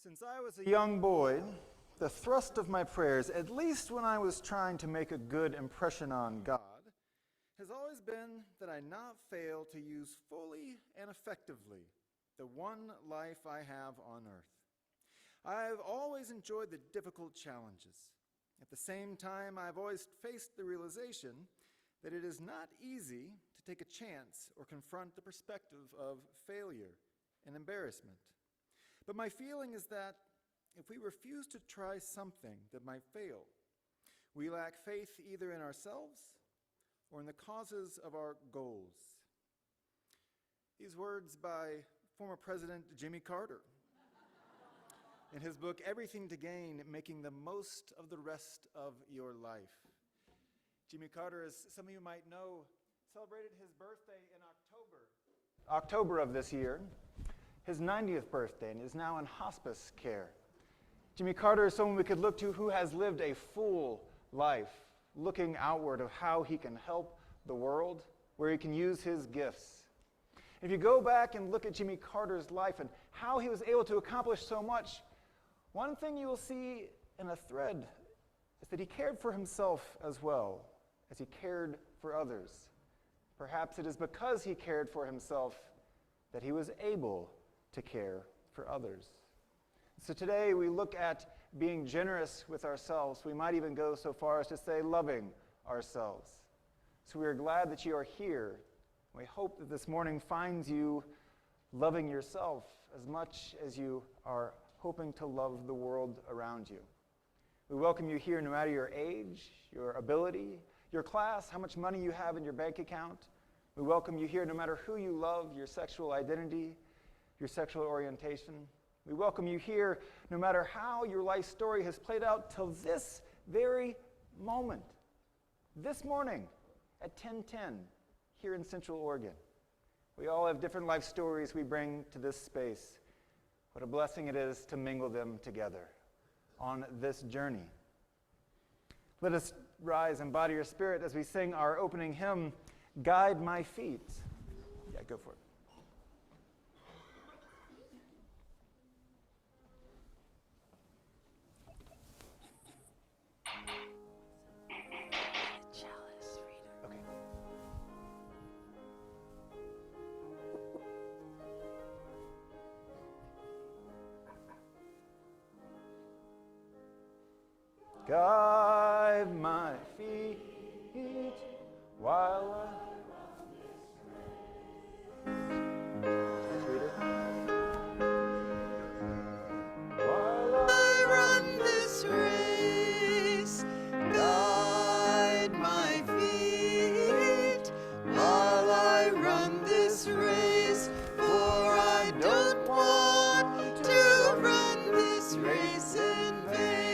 Since I was a young boy, the thrust of my prayers, at least when I was trying to make a good impression on God, has always been that I not fail to use fully and effectively the one life I have on earth. I've always enjoyed the difficult challenges. At the same time, I've always faced the realization that it is not easy to take a chance or confront the perspective of failure and embarrassment. But my feeling is that if we refuse to try something that might fail, we lack faith either in ourselves or in the causes of our goals. These words by former President Jimmy Carter in his book, Everything to Gain, Making the Most of the Rest of Your Life. Jimmy Carter, as some of you might know, celebrated his birthday in October of this year, his 90th birthday, and is now in hospice care. Jimmy Carter is someone we could look to who has lived a full life, looking outward of how he can help the world, where he can use his gifts. If you go back and look at Jimmy Carter's life and how he was able to accomplish so much, one thing you will see in a thread is that he cared for himself as well as he cared for others. Perhaps it is because he cared for himself that he was able to care for others. So today we look at being generous with ourselves. We might even go so far as to say loving ourselves. So we are glad that you are here. We hope that this morning finds you loving yourself as much as you are hoping to love the world around you. We welcome you here no matter your age, your ability, your class, how much money you have in your bank account. We welcome you here no matter who you love, your sexual identity, your sexual orientation. We welcome you here no matter how your life story has played out till this very moment, this morning at 10:10 here in Central Oregon. We all have different life stories we bring to this space. What a blessing it is to mingle them together on this journey. Let us rise and body your spirit as we sing our opening hymn, Guide My Feet. Yeah, go for it. Guide my feet while I run this race. While I run this race, guide my feet while I run this race, for I don't want to run this race in vain.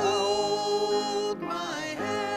Hold my hand.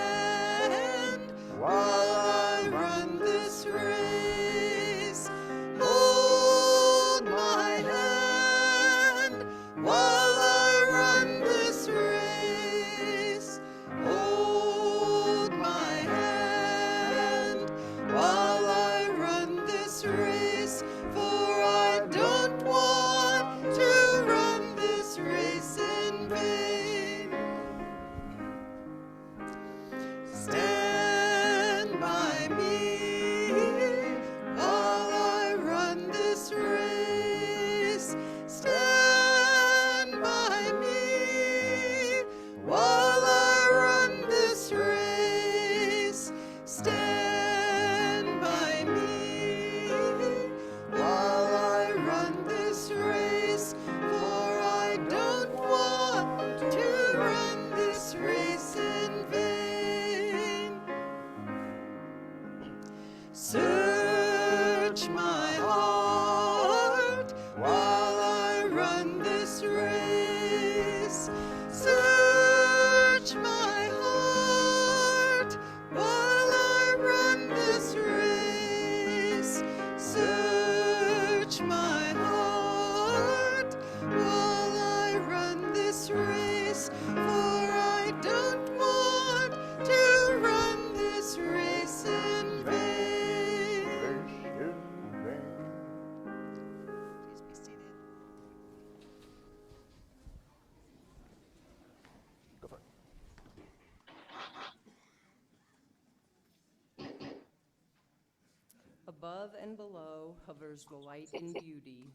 Above and below hovers the light and beauty.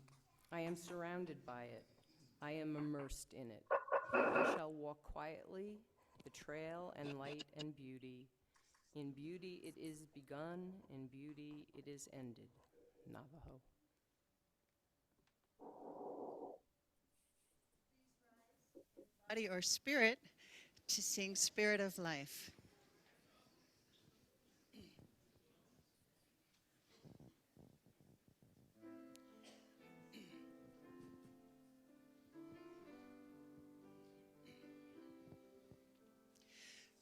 I am surrounded by it. I am immersed in it. I shall walk quietly, the trail and light and beauty. In beauty it is begun, in beauty it is ended. Navajo. Body or spirit to sing Spirit of Life.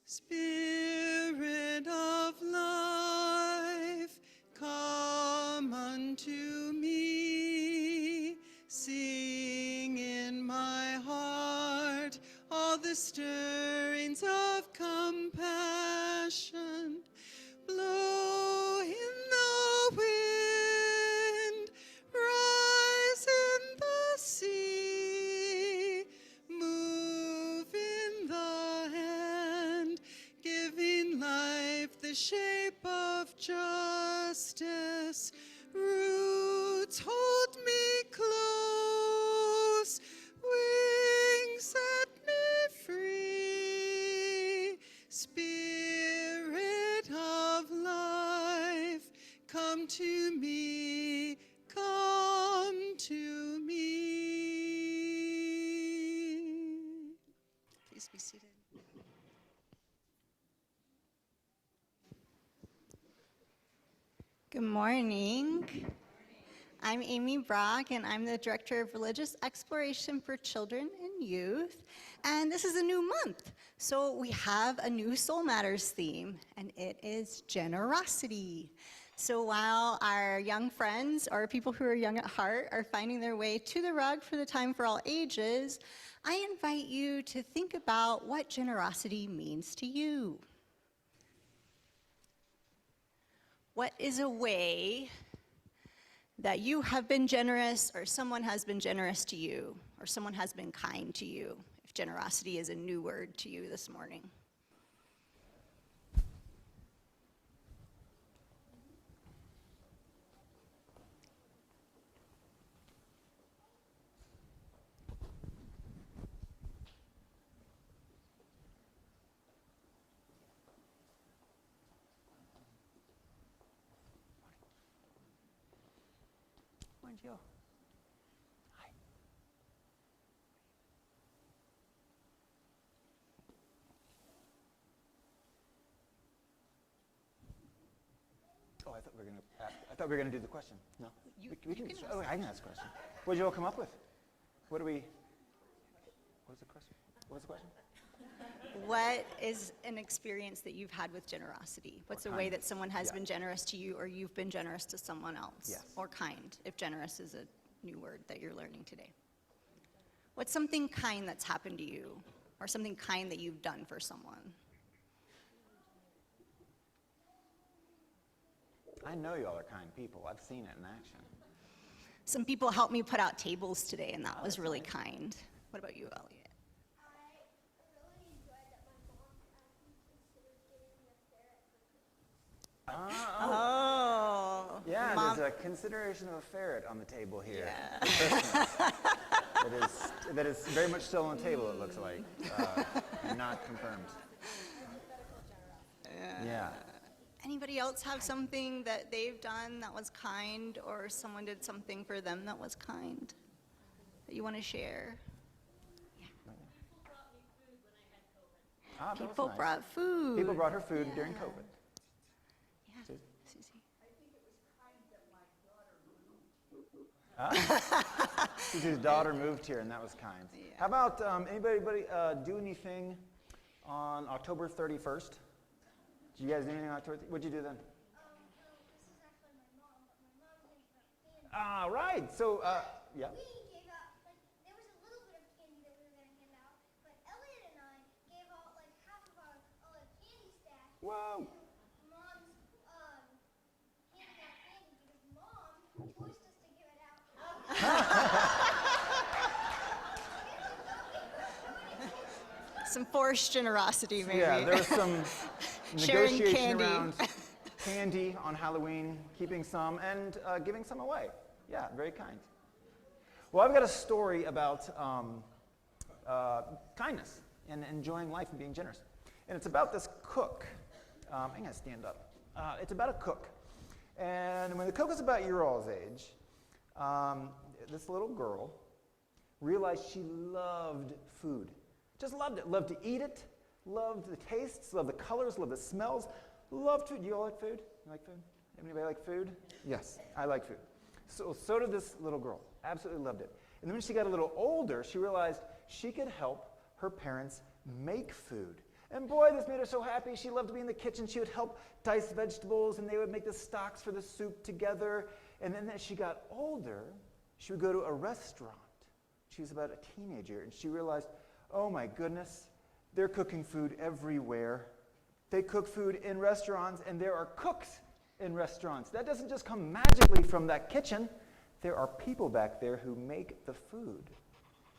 Spirit of life, come unto me, sing in my heart all the stirrings of compassion. Blow in the wind, rise in the sea, move in the hand, giving life the shape of justice. Roots hold me close, wings set me free. Spirit of life, come to me, come to me. Please be seated. Good morning. I'm Amy Brock, and I'm the Director of Religious Exploration for Children and Youth. And this is a new month, so we have a new Soul Matters theme, and it is generosity. So while our young friends, or people who are young at heart, are finding their way to the rug for the Time for All Ages, I invite you to think about what generosity means to you. What is a way that you have been generous, or someone has been generous to you, or someone has been kind to you, if generosity is a new word to you this morning? Bonjour. Hi. Oh, I thought we were going to do the question. No. We can can oh, I can ask a question. What did you all come up with? What is the question? What's the question? What is an experience that you've had with generosity? What's a way that someone has been generous to you, or you've been generous to someone else? Yes. Or kind, if generous is a new word that you're learning today. What's something kind that's happened to you, or something kind that you've done for someone? I know y'all are kind people. I've seen it in action. Some people helped me put out tables today, and that was really kind. What about you, Elliot? Oh. Yeah, Mom. there's a consideration of a ferret on the table here. Yeah. For Christmas. that is very much still on the table, it looks like. Not confirmed. Yeah. Anybody else have something that they've done that was kind, or someone did something for them that was kind that you want to share? Ah, that was People nice. brought food. People brought her food during COVID. Yeah. Susie? Susie. Susie's daughter moved here, and that was kind. Yeah. How about anybody do anything on October 31st? Did you guys do anything on October? What'd you do then? This is actually my mom, but my mom didn't have candy. Ah, right. So, yeah. We gave out, like, there was a little bit of candy that we were going to hand out, but Elliot and I gave out, like, half of our candy stash Whoa. to Mom's handing out candy because Mom forced us to give it out. Some forced generosity, maybe. Yeah, there was some Sharing negotiation candy. around candy on Halloween, keeping some, and giving some away. Yeah, very kind. Well, I've got a story about kindness and enjoying life and being generous. And it's about this cook. I'm going to stand up. It's about a cook. And when the cook was about your all's age, this little girl realized she loved food. Just loved it. Loved to eat it. Loved the tastes. Loved the colors. Loved the smells. Loved food. You all like food? You like food? Anybody like food? Yes, I like food. So did this little girl. Absolutely loved it. And then when she got a little older, she realized she could help her parents make food. And boy, this made her so happy. She loved to be in the kitchen. She would help dice vegetables, and they would make the stocks for the soup together. And then as she got older, she would go to a restaurant. She was about a teenager, and she realized, oh my goodness, they're cooking food everywhere. They cook food in restaurants, and there are cooks in restaurants. That doesn't just come magically from that kitchen. There are people back there who make the food.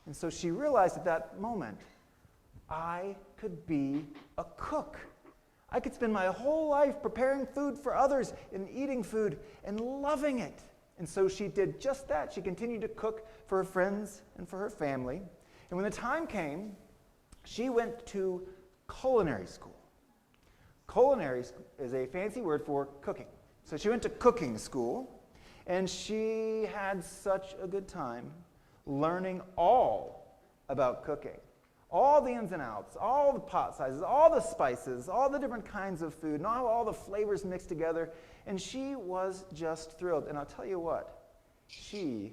And so she realized at that moment, I could be a cook. I could spend my whole life preparing food for others and eating food and loving it. And so she did just that. She continued to cook for her friends and for her family. And when the time came, she went to culinary school. Culinary is a fancy word for cooking. So she went to cooking school, and she had such a good time learning all about cooking. All the ins and outs, all the pot sizes, all the spices, all the different kinds of food, and all the flavors mixed together. And she was just thrilled. And I'll tell you what, she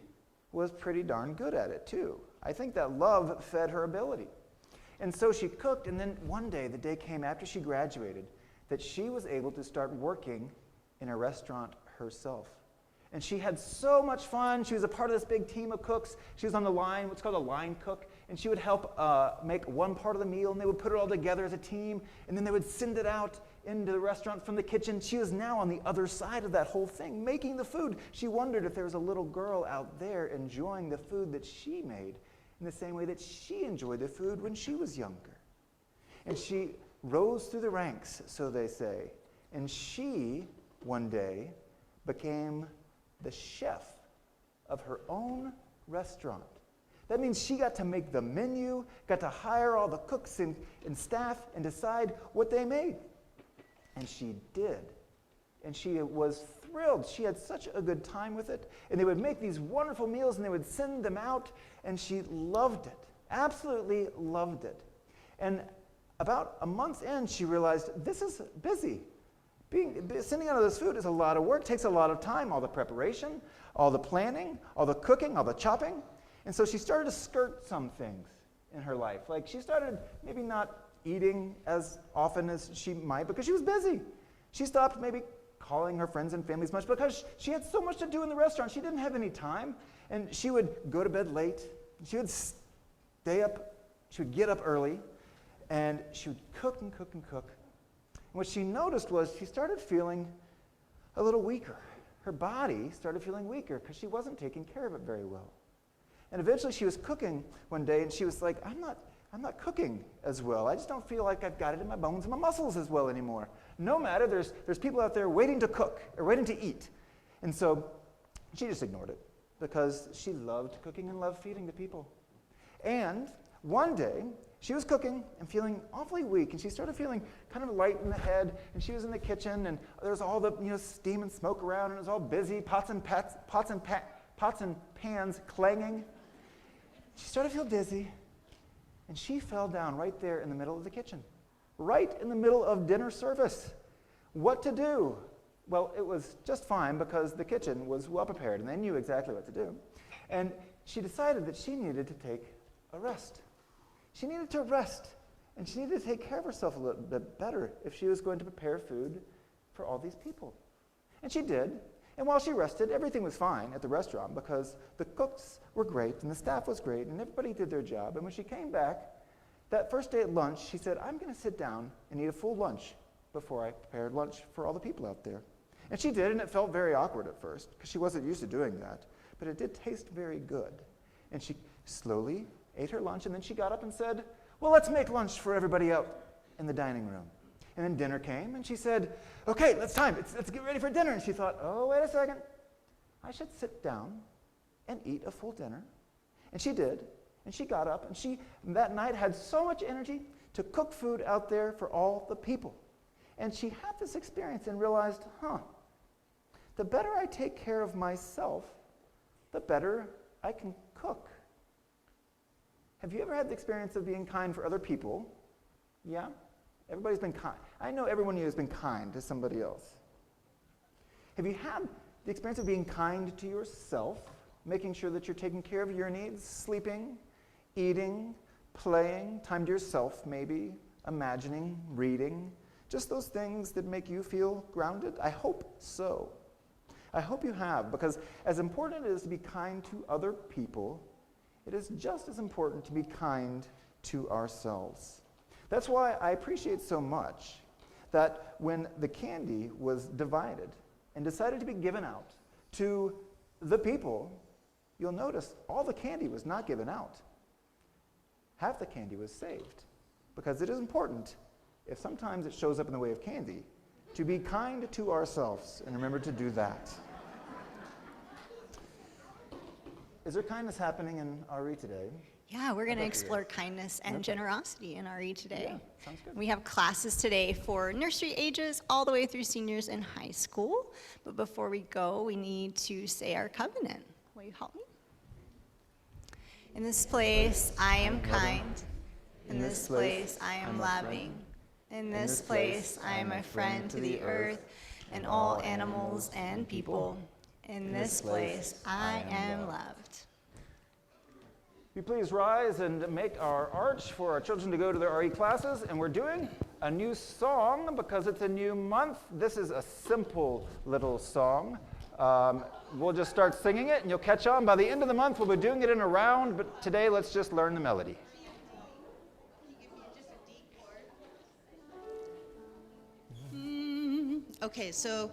was pretty darn good at it too. I think that love fed her ability. And so she cooked, and then one day, the day came after she graduated, that she was able to start working in a restaurant herself. And she had so much fun. She was a part of this big team of cooks. She was on the line, what's called a line cook, and she would help make one part of the meal, and they would put it all together as a team, and then they would send it out into the restaurant from the kitchen. She was now on the other side of that whole thing, making the food. She wondered if there was a little girl out there enjoying the food that she made in the same way that she enjoyed the food when she was younger. And she rose through the ranks, so they say, and she, one day, became the chef of her own restaurant. That means she got to make the menu, got to hire all the cooks and staff and decide what they made. And she did. And she was thrilled. She had such a good time with it. And they would make these wonderful meals, and they would send them out, and she loved it, absolutely loved it. And about a month's in, she realized, this is busy. Sending out all this food is a lot of work, takes a lot of time, all the preparation, all the planning, all the cooking, all the chopping. And so she started to skirt some things in her life. Like she started maybe not eating as often as she might because she was busy. She stopped maybe calling her friends and family as much because she had so much to do in the restaurant. She didn't have any time. And she would go to bed late. She would stay up. She would get up early. And she would cook and cook and cook. And what she noticed was she started feeling a little weaker. Her body started feeling weaker because she wasn't taking care of it very well. And eventually she was cooking one day, and she was like, I'm not cooking as well. I just don't feel like I've got it in my bones and my muscles as well anymore. No matter, there's people out there waiting to cook or waiting to eat. And so she just ignored it because she loved cooking and loved feeding the people. And one day, she was cooking and feeling awfully weak, and she started feeling kind of light in the head, and she was in the kitchen, and there was all the steam and smoke around, and it was all busy, pots and pans clanging. She started to feel dizzy, and she fell down right there in the middle of the kitchen, right in the middle of dinner service. What to do? Well, it was just fine because the kitchen was well prepared, and they knew exactly what to do. And she decided that she needed to take a rest. She needed to rest, and she needed to take care of herself a little bit better if she was going to prepare food for all these people. And she did, and while she rested, everything was fine at the restaurant because the cooks were great, and the staff was great, and everybody did their job. And when she came back, that first day at lunch, she said, I'm going to sit down and eat a full lunch before I prepared lunch for all the people out there. And she did, and it felt very awkward at first because she wasn't used to doing that, but it did taste very good. And she slowly ate her lunch, and then she got up and said, well, let's make lunch for everybody out in the dining room. And then dinner came, and she said, okay, let's get ready for dinner. And she thought, oh, wait a second. I should sit down and eat a full dinner. And she did, and she got up, and she, that night, had so much energy to cook food out there for all the people. And she had this experience and realized, the better I take care of myself, the better I can cook. Have you ever had the experience of being kind for other people? Yeah? Everybody's been kind. I know everyone here has been kind to somebody else. Have you had the experience of being kind to yourself, making sure that you're taking care of your needs, sleeping, eating, playing, time to yourself maybe, imagining, reading, just those things that make you feel grounded? I hope so. I hope you have, because as important it is to be kind to other people, it is just as important to be kind to ourselves. That's why I appreciate so much that when the candy was divided and decided to be given out to the people, you'll notice all the candy was not given out. Half the candy was saved, because it is important, if sometimes it shows up in the way of candy, to be kind to ourselves and remember to do that. Is there kindness happening in RE today? Yeah, we're going to bet there explore is. kindness and generosity in RE today. Yeah, sounds good. We have classes today for nursery ages all the way through seniors in high school. But before we go, we need to say our covenant. Will you help me? In this place, I am kind. In this place, I am loving. In this place, I am a friend to the earth and all animals and people. In this place, I am loved. Will you please rise and make our arch for our children to go to their RE classes? And we're doing a new song because it's a new month. This is a simple little song. We'll just start singing it and you'll catch on. By the end of the month, we'll be doing it in a round, but today let's just learn the melody. Okay, so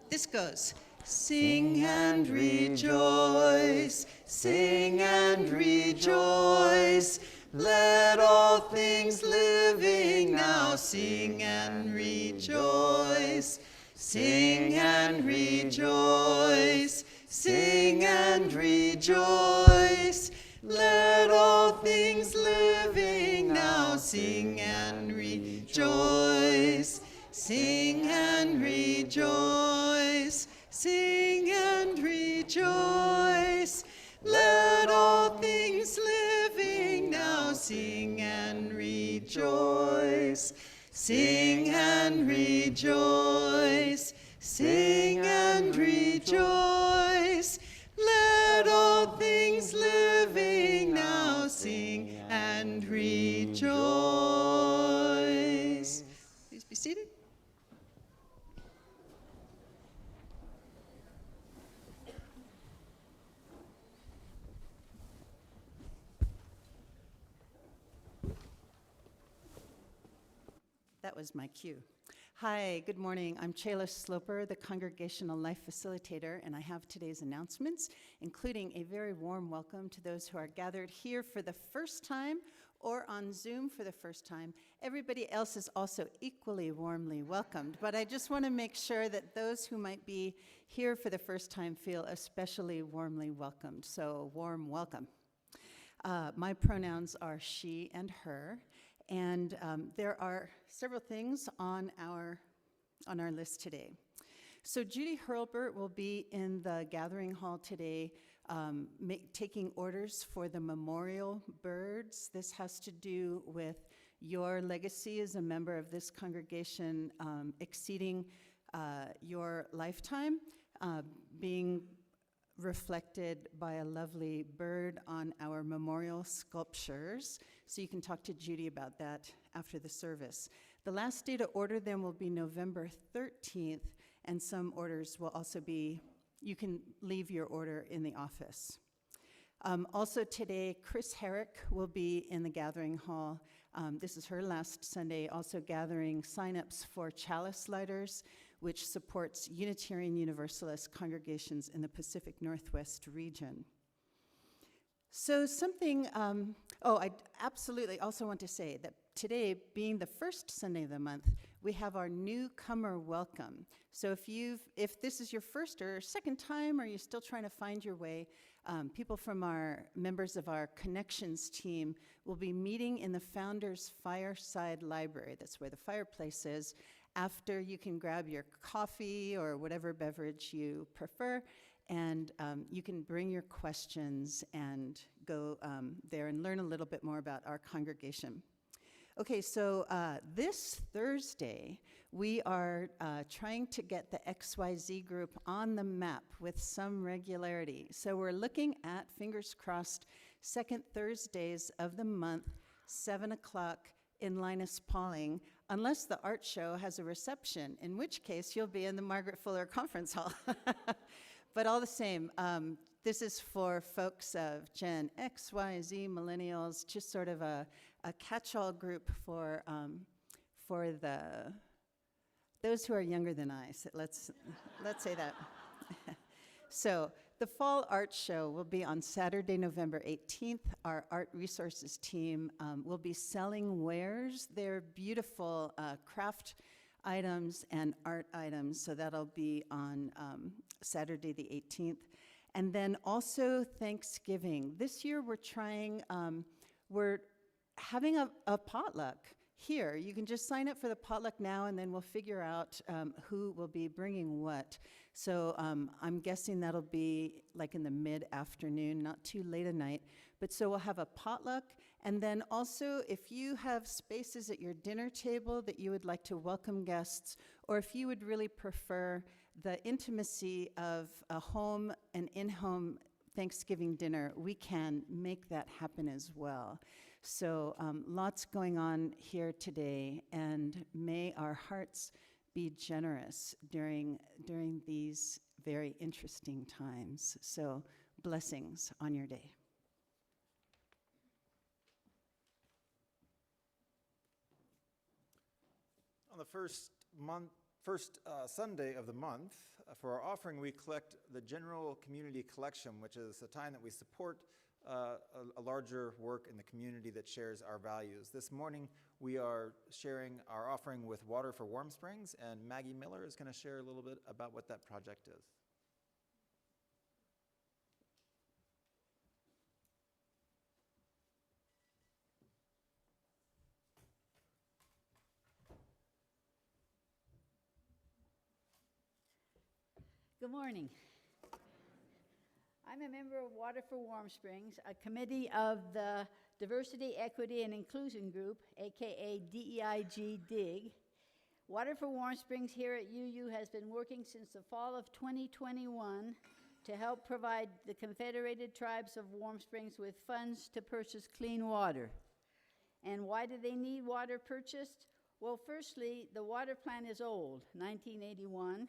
this goes. Sing and rejoice, sing and rejoice. Let all things living now sing and rejoice. Sing and rejoice, sing and rejoice. Let all things living now sing and rejoice. Sing and rejoice. Sing and rejoice. Let all things living now sing and rejoice. Sing and rejoice. Sing and rejoice. Let all things living now sing and rejoice. Please be seated. That was my cue. Hi, good morning. I'm Chayla Sloper, the Congregational Life Facilitator, and I have today's announcements, including a very warm welcome to those who are gathered here for the first time or on Zoom for the first time. Everybody else is also equally warmly welcomed, but I just want to make sure that those who might be here for the first time feel especially warmly welcomed, so warm welcome. My pronouns are she and her. And there are several things on our list today. So Judy Hurlbert will be in the gathering hall today taking orders for the memorial birds. This has to do with your legacy as a member of this congregation exceeding your lifetime, being reflected by a lovely bird on our memorial sculptures. So you can talk to Judy about that after the service. The last day to order them will be November 13th, and some orders will also be, you can leave your order in the office. Also today, Chris Herrick will be in the gathering hall. This is her last Sunday, also gathering signups for Chalice Lighters, which supports Unitarian Universalist congregations in the Pacific Northwest region. So something, I absolutely also want to say that today, being the first Sunday of the month, we have our newcomer welcome. So if this is your first or second time, or you're still trying to find your way, people from our members of our Connections team will be meeting in the Founders Fireside Library. That's where the fireplace is. After, you can grab your coffee or whatever beverage you prefer, and you can bring your questions and go there and learn a little bit more about our congregation. Okay, so this Thursday, we are trying to get the XYZ group on the map with some regularity. So we're looking at, fingers crossed, second Thursdays of the month, 7 o'clock in Linus Pauling, unless the art show has a reception, in which case you'll be in the Margaret Fuller Conference Hall. But all the same, this is for folks of Gen X, Y, Z, millennials, just sort of a catch-all group for those who are younger than I. So let's say that. So the Fall Art Show will be on Saturday, November 18th. Our Art Resources team will be selling wares. They're beautiful craft items and art items, so that'll be on Saturday the 18th. And then also Thanksgiving. This year we're having a potluck here. You can just sign up for the potluck now, and then we'll figure out who will be bringing what. So I'm guessing that'll be like in the mid-afternoon, not too late at night. But so we'll have a potluck, and then also if you have spaces at your dinner table that you would like to welcome guests, or if you would really prefer the intimacy of a home and in-home Thanksgiving dinner, we can make that happen as well. So lots going on here today, and may our hearts be generous during these very interesting times. So blessings on your day. On the first Sunday of the month, for our offering, we collect the general community collection, which is a time that we support a larger work in the community that shares our values. This morning, we are sharing our offering with Water for Warm Springs, and Maggie Miller is going to share a little bit about what that project is. Good morning. I'm a member of Water for Warm Springs, a committee of the Diversity, Equity, and Inclusion Group, aka DEIG-DIG. Water for Warm Springs here at UU has been working since the fall of 2021 to help provide the Confederated Tribes of Warm Springs with funds to purchase clean water. And why do they need water purchased? Well, firstly, the water plant is old, 1981,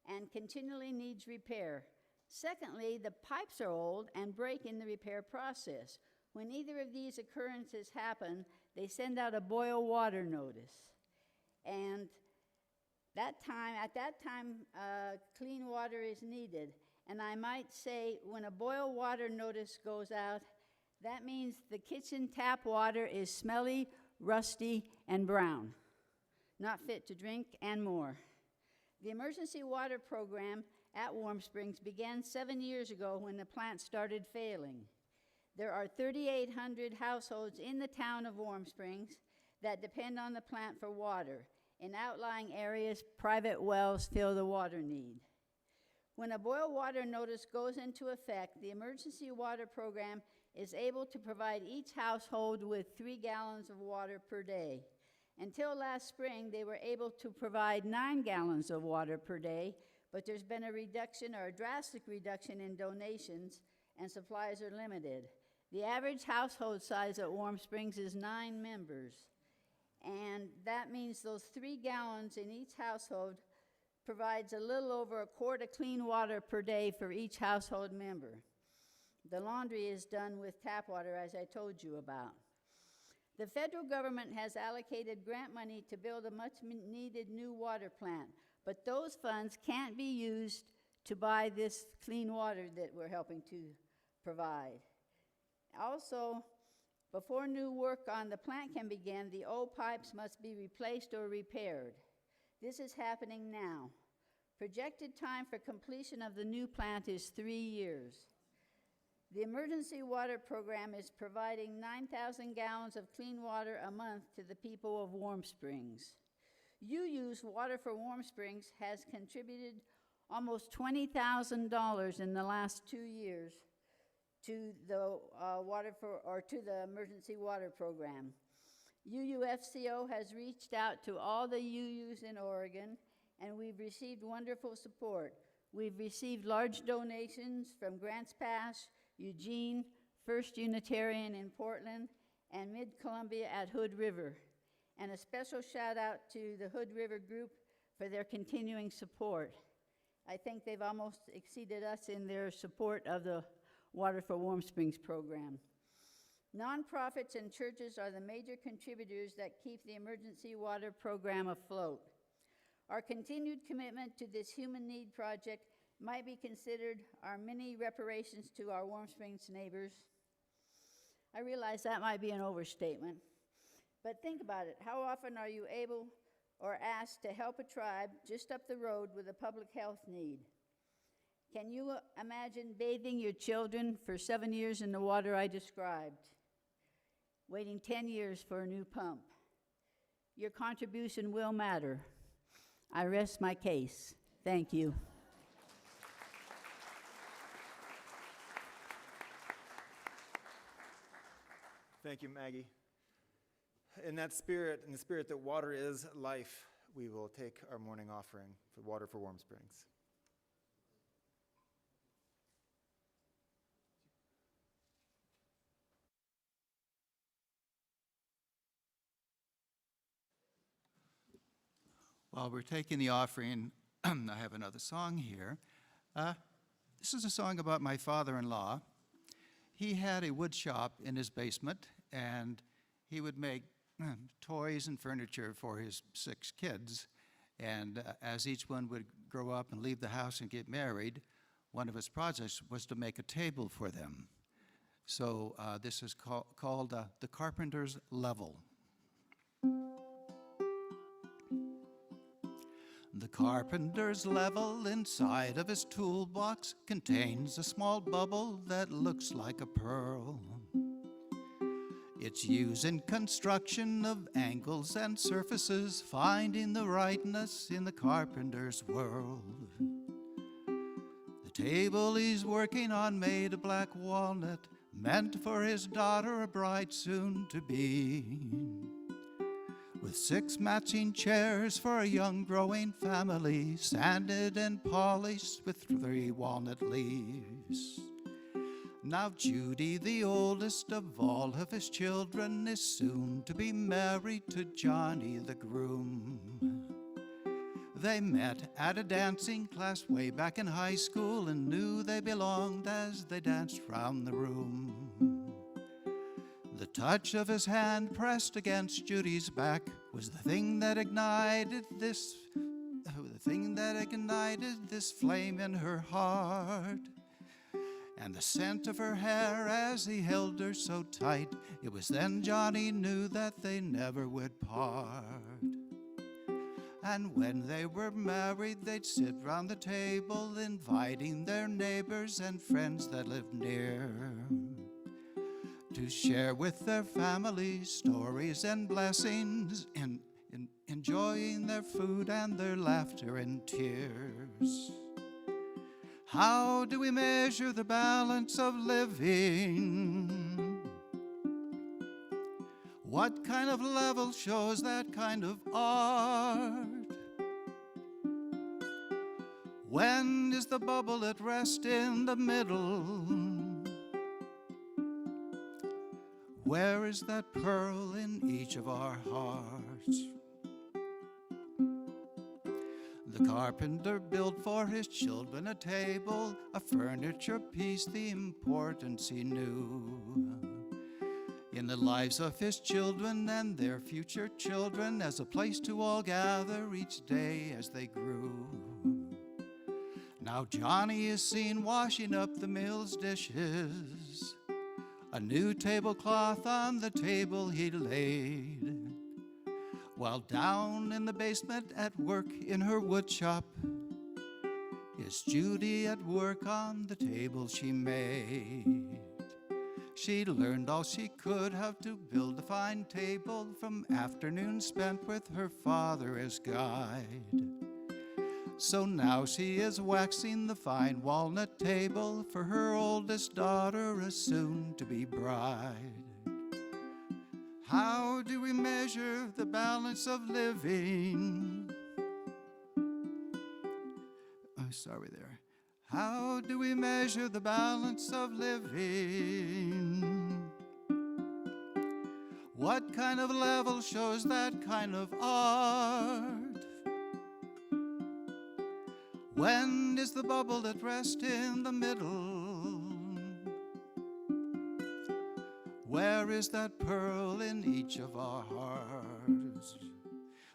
and continually needs repair. Secondly, the pipes are old and break in the repair process. When either of these occurrences happen, they send out a boil water notice. And at that time, clean water is needed. And I might say, when a boil water notice goes out, that means the kitchen tap water is smelly, rusty, and brown, not fit to drink, and more. The emergency water program at Warm Springs began 7 years ago when the plant started failing. There are 3,800 households in the town of Warm Springs that depend on the plant for water. In outlying areas, private wells fill the water need. When a boil water notice goes into effect, the emergency water program is able to provide each household with 3 gallons of water per day. Until last spring, they were able to provide 9 gallons of water per day, but there's been a reduction or a drastic reduction in donations, and supplies are limited. The average household size at Warm Springs is 9 members, and that means those 3 gallons in each household provides a little over a quart of clean water per day for each household member. The laundry is done with tap water, as I told you about. The federal government has allocated grant money to build a much-needed new water plant, but those funds can't be used to buy this clean water that we're helping to provide. Also, Before new work on the plant can begin, the old pipes must be replaced or repaired. This is happening now. Projected time for completion of the new plant is 3 years. The emergency water program is providing 9,000 gallons of clean water a month to the people of Warm Springs. UU's Water for Warm Springs has contributed almost $20,000 in the last 2 years to the to the emergency water program. UUFCO has reached out to all the UUs in Oregon, and we've received wonderful support. We've received large donations from Grants Pass, Eugene, First Unitarian in Portland, and Mid-Columbia at Hood River. And a special shout out to the Hood River group for their continuing support. I think they've almost exceeded us in their support of the Water for Warm Springs program. Nonprofits and churches are the major contributors that keep the emergency water program afloat. Our continued commitment to this human need project might be considered our mini reparations to our Warm Springs neighbors. I realize that might be an overstatement, but think about it. How often are you able or asked to help a tribe just up the road with a public health need? Can you imagine bathing your children for 7 years in the water I described, waiting 10 years for a new pump? Your contribution will matter. I rest my case. Thank you. Thank you, Maggie. In that spirit, in the spirit that water is life, we will take our morning offering for Water for Warm Springs. While we're taking the offering, I have another song here. This is a song about my father-in-law. He had a wood shop in his basement, and he would make toys and furniture for his 6 kids. And as each one would grow up and leave the house and get married, one of his projects was to make a table for them. So this is called the Carpenter's Level. The carpenter's level inside of his toolbox contains a small bubble that looks like a pearl. It's used in construction of angles and surfaces, finding the rightness in the carpenter's world. The table he's working on made of black walnut, meant for his daughter, a bride soon to be. With 6 matching chairs for a young growing family, sanded and polished with 3 walnut leaves. Now Judy, the oldest of all of his children, is soon to be married to Johnny the groom. They met at a dancing class way back in high school and knew they belonged as they danced round the room. The touch of his hand pressed against Judy's back was the thing that ignited this flame in her heart. And the scent of her hair as he held her so tight, it was then Johnny knew that they never would part. And when they were married, they'd sit round the table, inviting their neighbors and friends that lived near, to share with their families stories and blessings, enjoying their food and their laughter and tears. How do we measure the balance of living? What kind of level shows that kind of art? When is the bubble at rest in the middle? Where is that pearl in each of our hearts? The carpenter built for his children a table, a furniture piece, the importance he knew in the lives of his children and their future children, as a place to all gather each day as they grew. Now Johnny is seen washing up the mill's dishes, A new tablecloth on the table he laid, while down in the basement at work in her wood shop is Judy at work on the table she made. She learned all she could how to build a fine table from afternoons spent with her father as guide. So now she is waxing the fine walnut table for her oldest daughter, a soon-to-be bride. How do we measure the balance of living? Oh, sorry there. How do we measure the balance of living? What kind of level shows that kind of art? When is the bubble at rest in the middle? Where is that pearl in each of our hearts?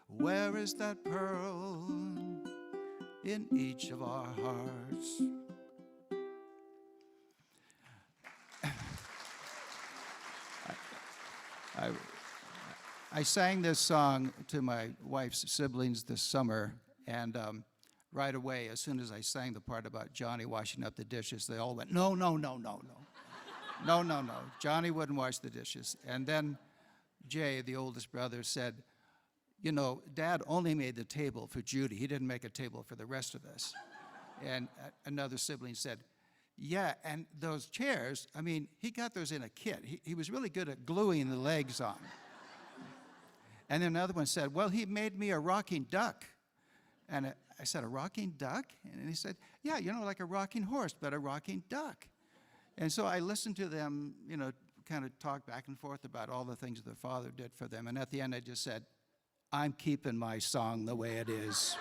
Where is that pearl in each of our hearts? I sang this song to my wife's siblings this summer, and right away, as soon as I sang the part about Johnny washing up the dishes, they all went, no, no, no, no, no. No, no, no. Johnny wouldn't wash the dishes. And then Jay, the oldest brother, said, you know, Dad only made the table for Judy. He didn't make a table for the rest of us. And another sibling said, yeah, and those chairs, I mean, he got those in a kit. He was really good at gluing the legs on. And then another one said, well, he made me a rocking duck. And I said, a rocking duck? And he said, yeah, you know, like a rocking horse, but a rocking duck. And so I listened to them, you know, kind of talk back and forth about all the things their father did for them. And at the end, I just said, I'm keeping my song the way it is.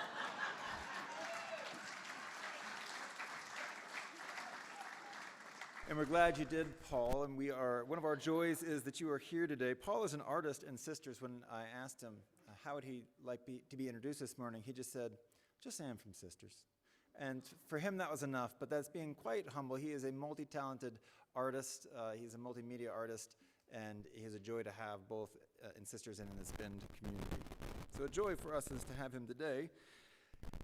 And we're glad you did, Paul. And one of our joys is that you are here today. Paul is an artist in Sisters. When I asked him how would he like to be introduced this morning, he just said, just say I'm from Sisters. And for him, that was enough, but that's being quite humble. He is a multi-talented artist. He's a multimedia artist, and he is a joy to have both in Sisters and in this Bend community. So a joy for us is to have him today.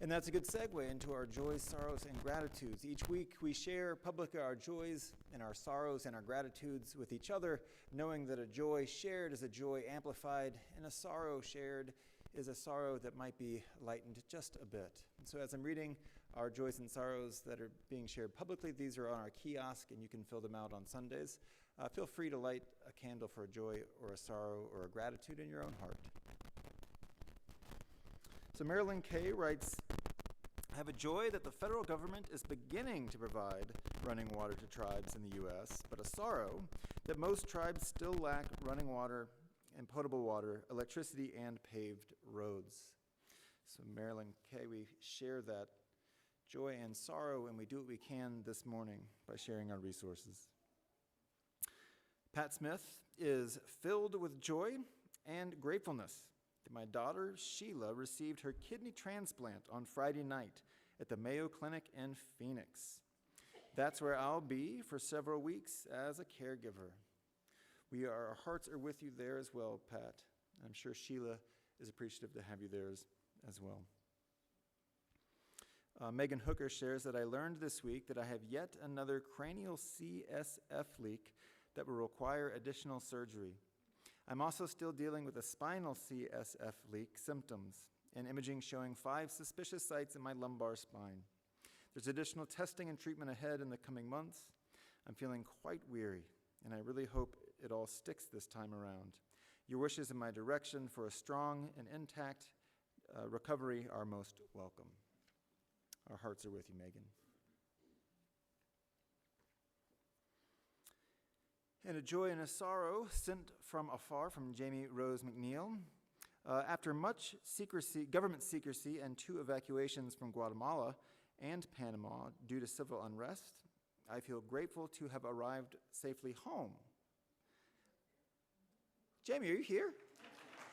And that's a good segue into our joys, sorrows, and gratitudes. Each week, we share publicly our joys and our sorrows and our gratitudes with each other, knowing that a joy shared is a joy amplified, and a sorrow shared is a sorrow that might be lightened just a bit. And so as I'm reading our joys and sorrows that are being shared publicly, these are on our kiosk, and you can fill them out on Sundays. Feel free to light a candle for a joy or a sorrow or a gratitude in your own heart. So Marilyn Kay writes, I have a joy that the federal government is beginning to provide running water to tribes in the U.S., but a sorrow that most tribes still lack running water and potable water, electricity, and paved roads. So Marilyn Kay, we share that joy and sorrow, and we do what we can this morning by sharing our resources. Pat Smith is filled with joy and gratefulness that my daughter Sheila received her kidney transplant on Friday night at the Mayo Clinic in Phoenix. That's where I'll be for several weeks as a caregiver. Our hearts are with you there as well, Pat. I'm sure Sheila is appreciative to have you there as well. Megan Hooker shares that I learned this week that I have yet another cranial CSF leak that will require additional surgery. I'm also still dealing with a spinal CSF leak symptoms and imaging showing 5 suspicious sites in my lumbar spine. There's additional testing and treatment ahead in the coming months. I'm feeling quite weary, and I really hope it all sticks this time around. Your wishes in my direction for a strong and intact recovery are most welcome. Our hearts are with you, Megan. And a joy and a sorrow sent from afar from Jamie Rose McNeil. After much government secrecy and 2 evacuations from Guatemala and Panama due to civil unrest, I feel grateful to have arrived safely home. Jamie, are you here?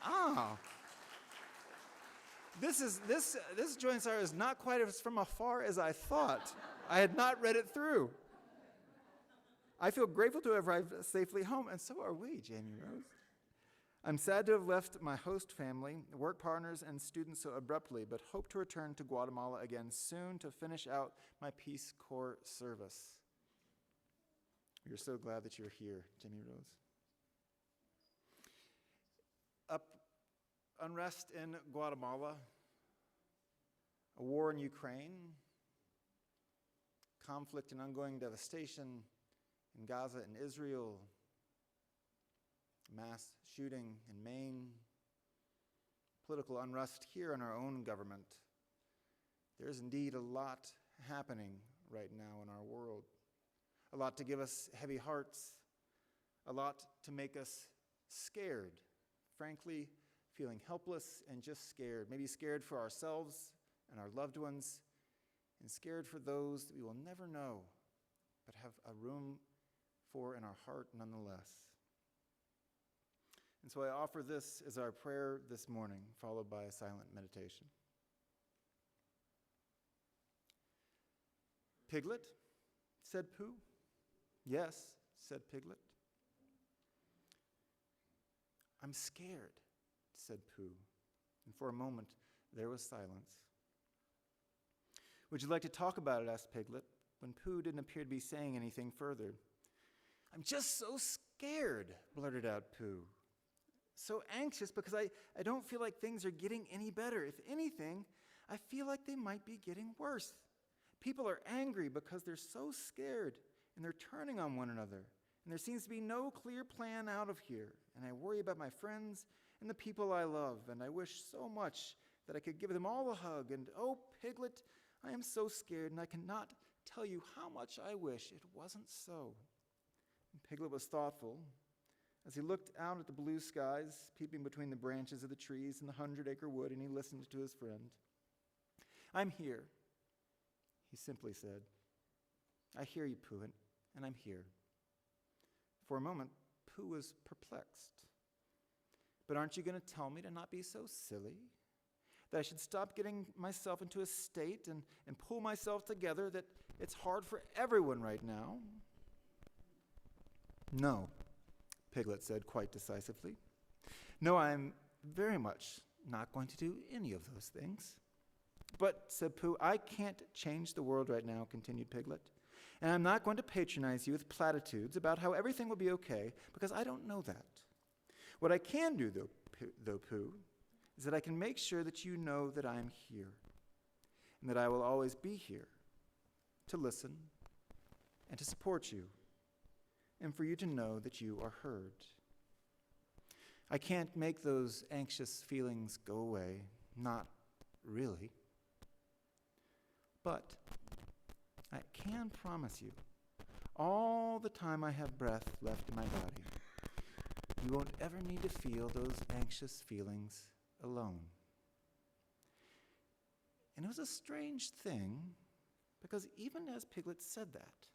Oh. This joy and sorrow is not quite as from afar as I thought. I had not read it through. I feel grateful to have arrived safely home, and so are we, Jamie Rose. I'm sad to have left my host family, work partners, and students so abruptly, but hope to return to Guatemala again soon to finish out my Peace Corps service. We are so glad that you're here, Jamie Rose. Unrest in Guatemala, a war in Ukraine, conflict and ongoing devastation in Gaza and Israel, mass shooting in Maine, political unrest here in our own government. There is indeed a lot happening right now in our world, a lot to give us heavy hearts, a lot to make us scared, frankly, feeling helpless and just scared, maybe scared for ourselves and our loved ones, and scared for those that we will never know, but have a room for in our heart nonetheless. And so I offer this as our prayer this morning, followed by a silent meditation. Piglet, said Pooh. Yes, said Piglet. I'm scared, said Pooh. And for a moment, there was silence. Would you like to talk about it, asked Piglet, when Pooh didn't appear to be saying anything further. I'm just so scared, blurted out Pooh. So anxious because I don't feel like things are getting any better. If anything, I feel like they might be getting worse. People are angry because they're so scared, and they're turning on one another. And there seems to be no clear plan out of here. And I worry about my friends and the people I love, and I wish so much that I could give them all a hug. And oh, Piglet, I am so scared, and I cannot tell you how much I wish it wasn't so. And Piglet was thoughtful as he looked out at the blue skies, peeping between the branches of the trees in the 100-acre wood, and he listened to his friend. I'm here, he simply said. I hear you, Pooh, and I'm here. For a moment, Pooh was perplexed. But aren't you going to tell me to not be so silly? That I should stop getting myself into a state and pull myself together, that it's hard for everyone right now? No, Piglet said quite decisively. No, I'm very much not going to do any of those things. But, said Pooh, I can't change the world right now, continued Piglet. And I'm not going to patronize you with platitudes about how everything will be okay, because I don't know that. What I can do, though, Pooh, is that I can make sure that you know that I'm here, and that I will always be here to listen and to support you, and for you to know that you are heard. I can't make those anxious feelings go away, not really. But I can promise you, all the time I have breath left in my body, you won't ever need to feel those anxious feelings alone. And it was a strange thing, because even as Piglet said that,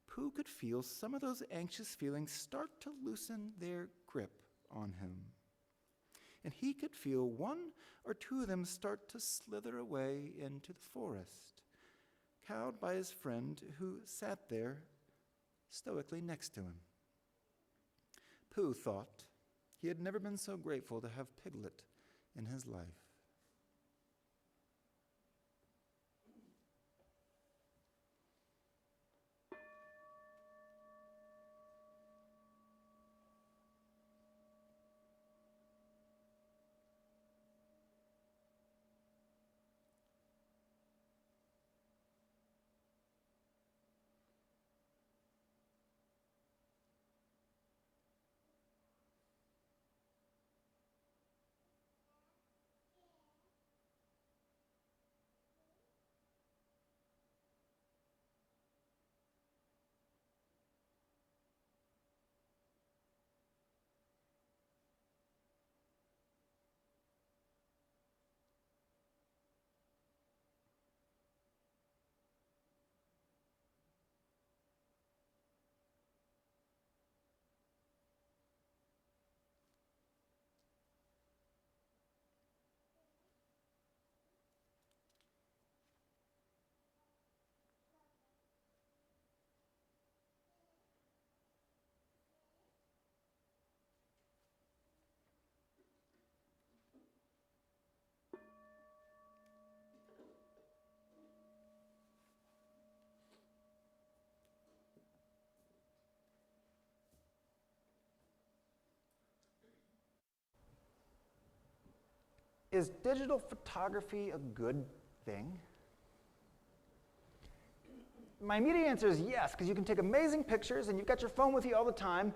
Pooh could feel some of those anxious feelings start to loosen their grip on him. And he could feel one or two of them start to slither away into the forest, cowed by his friend who sat there stoically next to him. Pooh thought he had never been so grateful to have Piglet in his life. is digital photography a good thing? My immediate answer is yes, because you can take amazing pictures and you've got your phone with you all the time.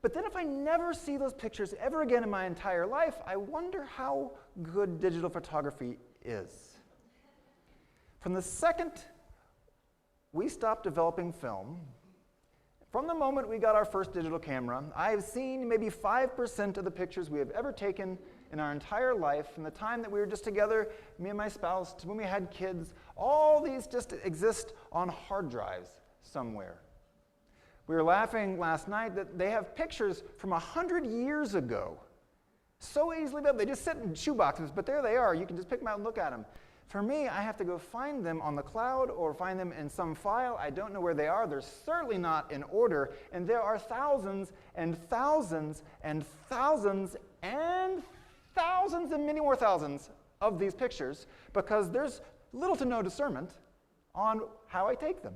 But then if I never see those pictures ever again in my entire life, I wonder how good digital photography is. From the second we stopped developing film, from the moment we got our first digital camera, I have seen maybe 5% of the pictures we have ever taken in our entire life, from the time that we were just together, me and my spouse, to when we had kids. All these just exist on hard drives somewhere. We were laughing last night that they have pictures from 100 years ago. So easily available. They just sit in shoeboxes, but there they are. You can just pick them out and look at them. For me, I have to go find them on the cloud or find them in some file. I don't know where they are. They're certainly not in order. And there are thousands and thousands and thousands and thousands and many more thousands of these pictures, because there's little to no discernment on how I take them.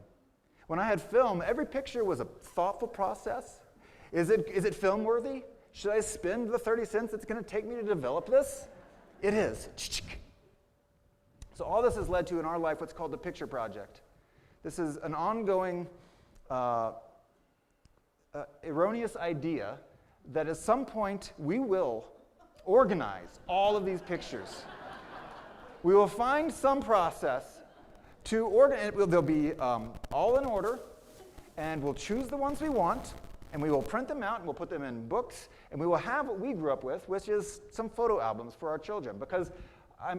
When I had film, every picture was a thoughtful process. Is it film worthy? Should I spend the 30 cents it's going to take me to develop this? It is. So all this has led to, in our life, what's called the Picture Project. This is an ongoing erroneous idea that at some point we will organize all of these pictures. We will find some process to organize. They'll be all in order, and we'll choose the ones we want, and we will print them out, and we'll put them in books, and we will have what we grew up with, which is some photo albums for our children, because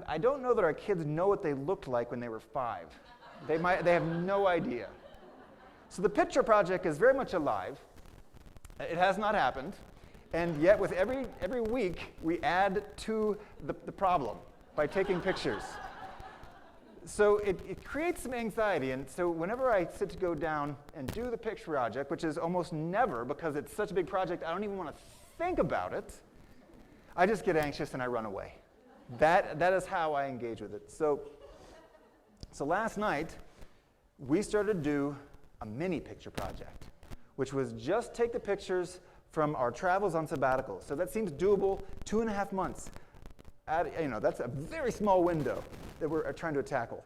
I don't know that our kids know what they looked like when they were 5. They have no idea. So the Picture Project is very much alive. It has not happened, and yet with every week we add to the problem by taking pictures. So it creates some anxiety, and so whenever I sit to go down and do the Picture Project, which is almost never, because it's such a big project, I don't even want to think about it, I just get anxious and I run away. That is how I engage with it. So last night, we started to do a mini Picture Project, which was just take the pictures from our travels on sabbatical. So that seems doable, 2.5 months. That's a very small window that we're trying to tackle.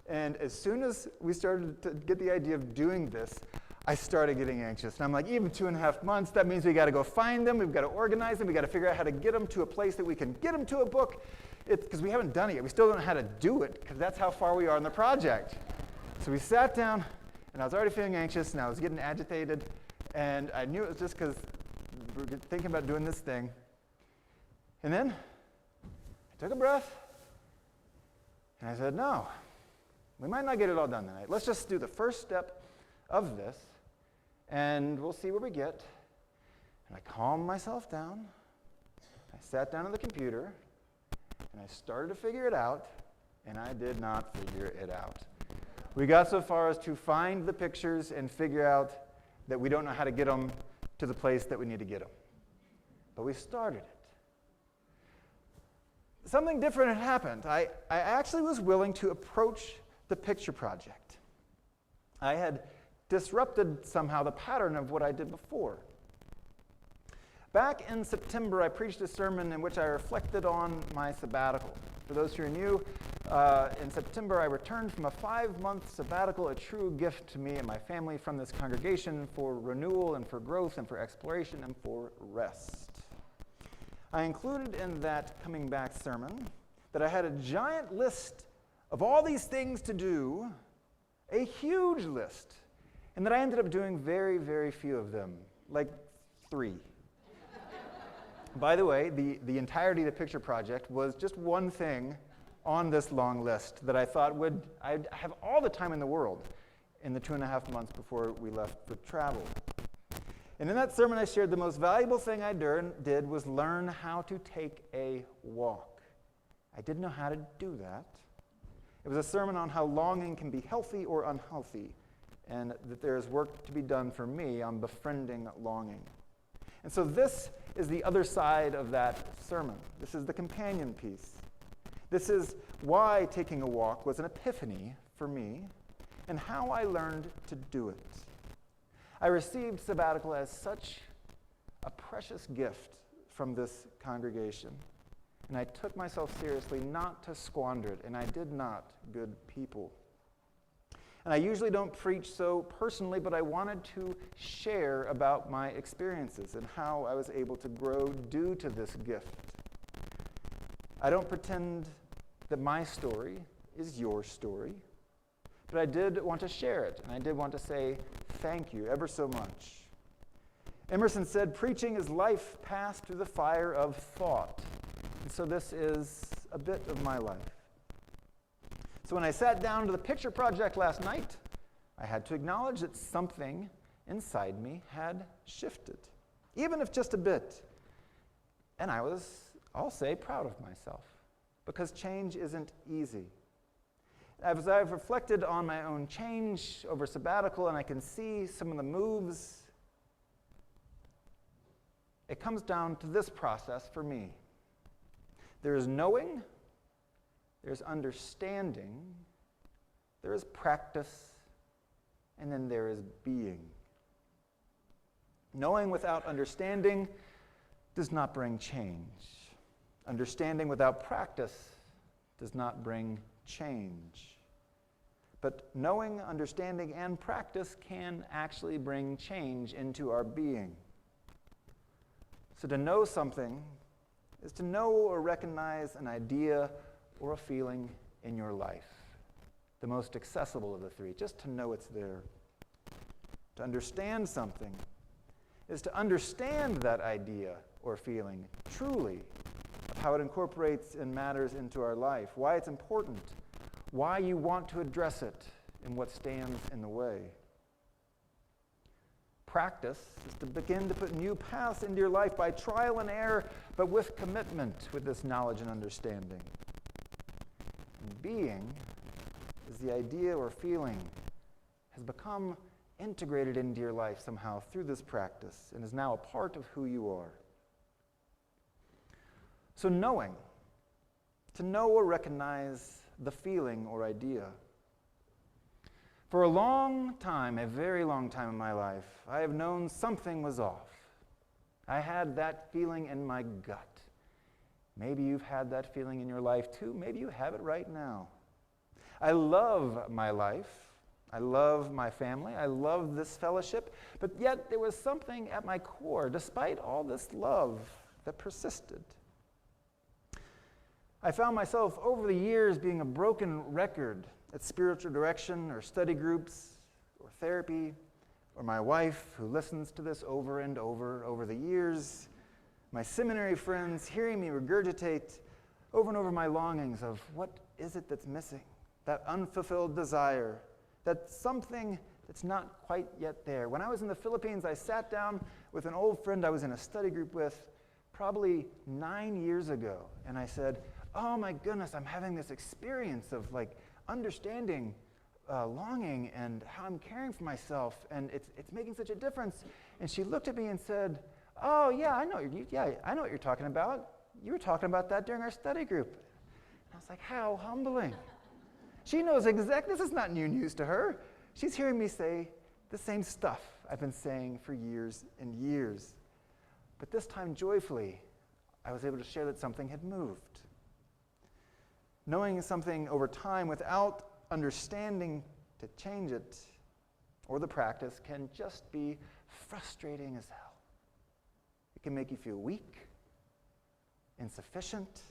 And as soon as we started to get the idea of doing this, I started getting anxious. And I'm like, even 2.5 months, that means we got to go find them, we've got to organize them, we've got to figure out how to get them to a place that we can get them to a book. Because we haven't done it yet. We still don't know how to do it, because that's how far we are in the project. So we sat down, and I was already feeling anxious, and I was getting agitated, and I knew it was just because we were thinking about doing this thing. And then I took a breath, and I said, no, we might not get it all done tonight. Let's just do the first step of this, and we'll see where we get. And I calmed myself down. I sat down at the computer, and I started to figure it out, and I did not figure it out. We got so far as to find the pictures and figure out that we don't know how to get them to the place that we need to get them. But we started it. Something different had happened. I actually was willing to approach the Picture Project. I had disrupted somehow the pattern of what I did before. Back in September, I preached a sermon in which I reflected on my sabbatical. For those who are new, in September I returned from a 5-month sabbatical, a true gift to me and my family from this congregation for renewal and for growth and for exploration and for rest. I included in that coming back sermon that I had a giant list of all these things to do, a huge list, and that I ended up doing very, very few of them, like 3. By the way, the entirety of the Picture Project was just one thing on this long list that I thought I'd have all the time in the world in the 2.5 months before we left for travel. And in that sermon I shared the most valuable thing I did was learn how to take a walk. I didn't know how to do that. It was a sermon on how longing can be healthy or unhealthy, and that there is work to be done for me on befriending longing. And so this is the other side of that sermon. This is the companion piece. This is why taking a walk was an epiphany for me, and how I learned to do it. I received sabbatical as such a precious gift from this congregation. and I took myself seriously not to squander it, and I did not, good people. And I usually don't preach so personally, but I wanted to share about my experiences and how I was able to grow due to this gift. I don't pretend that my story is your story, but I did want to share it, and I did want to say thank you ever so much. Emerson said, preaching is life passed through the fire of thought. And so this is a bit of my life. So when I sat down to the picture project last night, I had to acknowledge that something inside me had shifted, even if just a bit. And I was, I'll say, proud of myself, because change isn't easy. As I've reflected on my own change over sabbatical, and I can see some of the moves, it comes down to this process for me. There is knowing, there's understanding, there is practice, and then there is being. Knowing without understanding does not bring change. Understanding without practice does not bring change. But knowing, understanding, and practice can actually bring change into our being. So to know something is to know or recognize an idea or a feeling in your life, the most accessible of the three, just to know it's there. To understand something is to understand that idea or feeling truly, of how it incorporates and matters into our life, why it's important, why you want to address it, and what stands in the way. Practice is to begin to put new paths into your life by trial and error, but with commitment with this knowledge and understanding. And being is the idea or feeling has become integrated into your life somehow through this practice and is now a part of who you are. So knowing, to know or recognize the feeling or idea. For a long time, a very long time in my life, I have known something was off. I had that feeling in my gut. Maybe you've had that feeling in your life too. Maybe you have it right now. I love my life. I love my family. I love this fellowship. But yet there was something at my core, despite all this love, that persisted. I found myself over the years being a broken record at spiritual direction or study groups or therapy, or my wife who listens to this over and over the years, my seminary friends hearing me regurgitate over and over my longings of what is it that's missing, that unfulfilled desire, that something that's not quite yet there. When I was in the Philippines, I sat down with an old friend I was in a study group with probably 9 years ago, and I said, oh my goodness, I'm having this experience of understanding longing and how I'm caring for myself, and it's making such a difference. And she looked at me and said, oh yeah, I know what you're talking about. You were talking about that during our study group. And I was like, how humbling. She knows exactly, this is not new news to her. She's hearing me say the same stuff I've been saying for years and years. But this time, joyfully, I was able to share that something had moved. Knowing something over time without understanding to change it or the practice can just be frustrating as hell. It can make you feel weak, insufficient,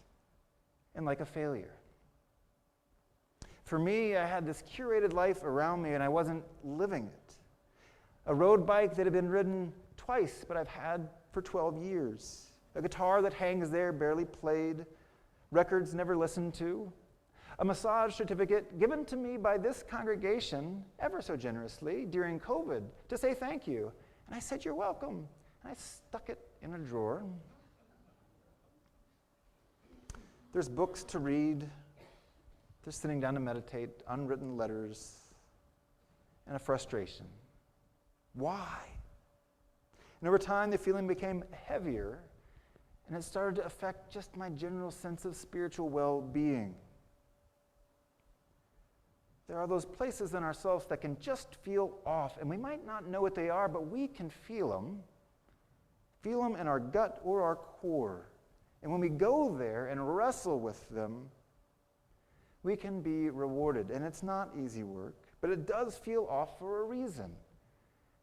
and like a failure. For me, I had this curated life around me and I wasn't living it. A road bike that had been ridden twice, but I've had for 12 years. A guitar that hangs there, barely played. Records never listened to. A massage certificate given to me by this congregation ever so generously during COVID to say thank you. And I said, you're welcome. And I stuck it in a drawer. There's books to read. There's sitting down to meditate, unwritten letters, and a frustration. Why? And over time, the feeling became heavier, and it started to affect just my general sense of spiritual well-being. There are those places in ourselves that can just feel off, and we might not know what they are, but we can feel them in our gut or our core. And when we go there and wrestle with them, we can be rewarded. And it's not easy work, but it does feel off for a reason.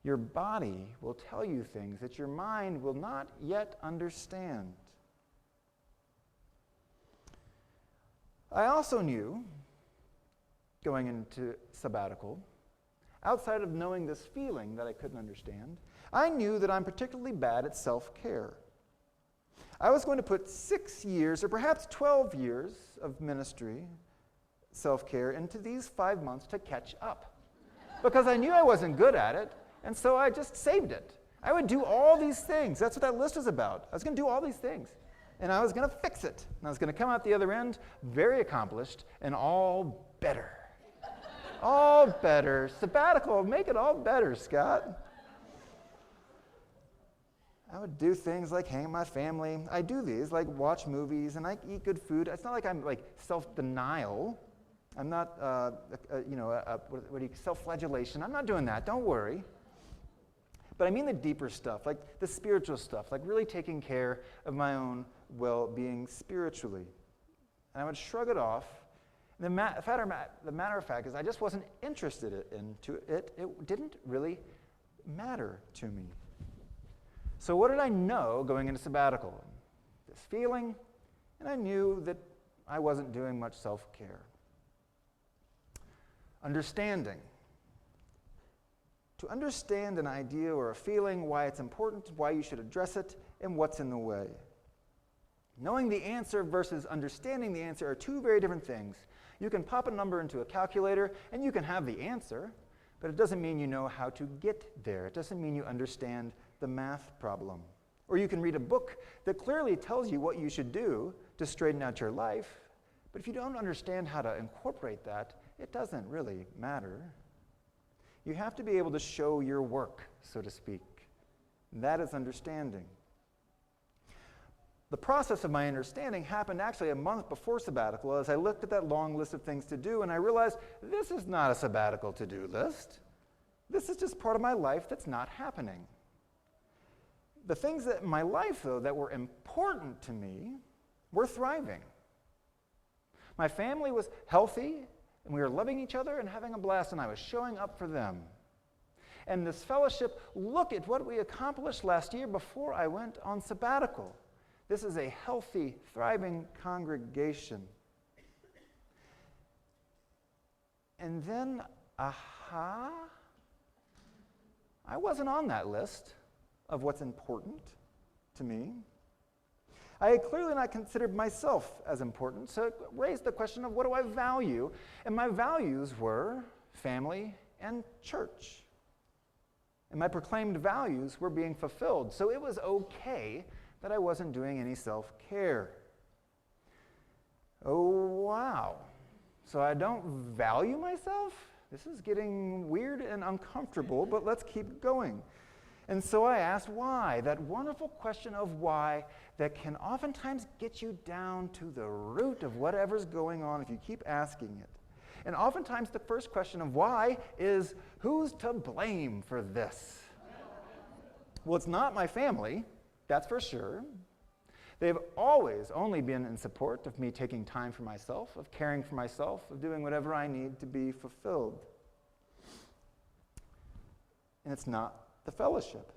Your body will tell you things that your mind will not yet understand. I also knew, going into sabbatical, outside of knowing this feeling that I couldn't understand, I knew that I'm particularly bad at self-care. I was going to put 6 years, or perhaps 12 years of ministry, self-care, into these 5 months to catch up. Because I knew I wasn't good at it, and so I just saved it. I would do all these things. That's what that list is about. I was going to do all these things. And I was going to fix it. And I was going to come out the other end very accomplished and all better. All better. Sabbatical, make it all better, Scott. I would do things like hang with my family. I do these, like watch movies, and I eat good food. It's not like I'm like self-denial. I'm not, self-flagellation. I'm not doing that. Don't worry. But I mean the deeper stuff, like the spiritual stuff, like really taking care of my own well-being spiritually. And I would shrug it off. The matter of fact is I just wasn't interested into it. It didn't really matter to me. So what did I know going into sabbatical? This feeling, and I knew that I wasn't doing much self-care. Understanding. To understand an idea or a feeling, why it's important, why you should address it, and what's in the way. Knowing the answer versus understanding the answer are two very different things. You can pop a number into a calculator, and you can have the answer, but it doesn't mean you know how to get there. It doesn't mean you understand the math problem. Or you can read a book that clearly tells you what you should do to straighten out your life, but if you don't understand how to incorporate that, it doesn't really matter. You have to be able to show your work, so to speak. That is understanding. The process of my understanding happened actually a month before sabbatical as I looked at that long list of things to do, and I realized this is not a sabbatical to-do list. This is just part of my life that's not happening. The things in my life, though, that were important to me were thriving. My family was healthy, and we were loving each other and having a blast, and I was showing up for them. And this fellowship, look at what we accomplished last year before I went on sabbatical. This is a healthy, thriving congregation. And then, I wasn't on that list of what's important to me. I had clearly not considered myself as important, so it raised the question of what do I value? And my values were family and church. And my proclaimed values were being fulfilled, so it was okay that I wasn't doing any self-care. Oh, wow. So I don't value myself? This is getting weird and uncomfortable, but let's keep going. And so I asked why, that wonderful question of why that can oftentimes get you down to the root of whatever's going on if you keep asking it. And oftentimes the first question of why is, who's to blame for this? Well, it's not my family, that's for sure. They've always only been in support of me taking time for myself, of caring for myself, of doing whatever I need to be fulfilled. And it's not the fellowship.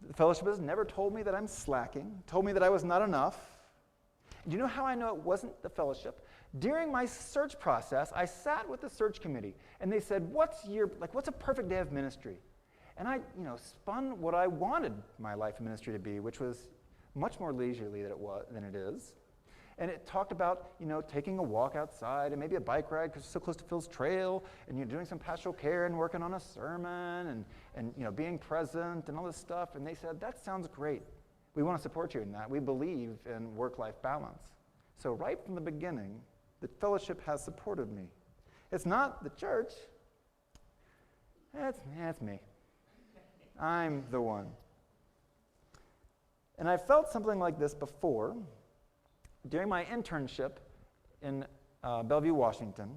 The fellowship has never told me that I'm slacking, told me that I was not enough. Do you know how I know it wasn't the fellowship? During my search process, I sat with the search committee, and they said, what's a perfect day of ministry? And I, spun what I wanted my life of ministry to be, which was much more leisurely than it is. And it talked about, taking a walk outside and maybe a bike ride because it's so close to Phil's Trail, and you're doing some pastoral care and working on a sermon and being present and all this stuff. And they said, that sounds great. We want to support you in that. We believe in work-life balance. So right from the beginning, the fellowship has supported me. It's not the church. It's me. I'm the one. And I felt something like this before. During my internship in Bellevue, Washington,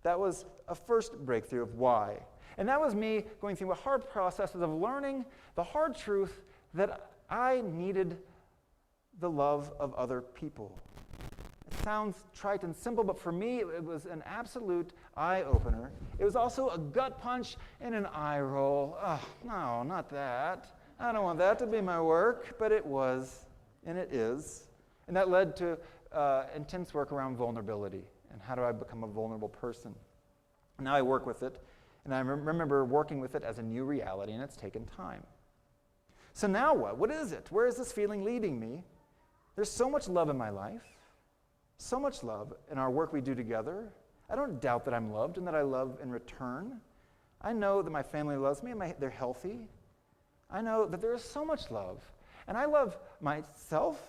that was a first breakthrough of why. And that was me going through a hard process of learning the hard truth that I needed the love of other people. It sounds trite and simple, but for me, it was an absolute eye-opener. It was also a gut punch and an eye roll. Oh, no, not that. I don't want that to be my work, but it was, and it is. And that led to intense work around vulnerability and how do I become a vulnerable person. Now I work with it, and I remember working with it as a new reality, and it's taken time. So now what? What is it? Where is this feeling leading me? There's so much love in my life, so much love in our work we do together. I don't doubt that I'm loved and that I love in return. I know that my family loves me and they're healthy. I know that there is so much love. And I love myself.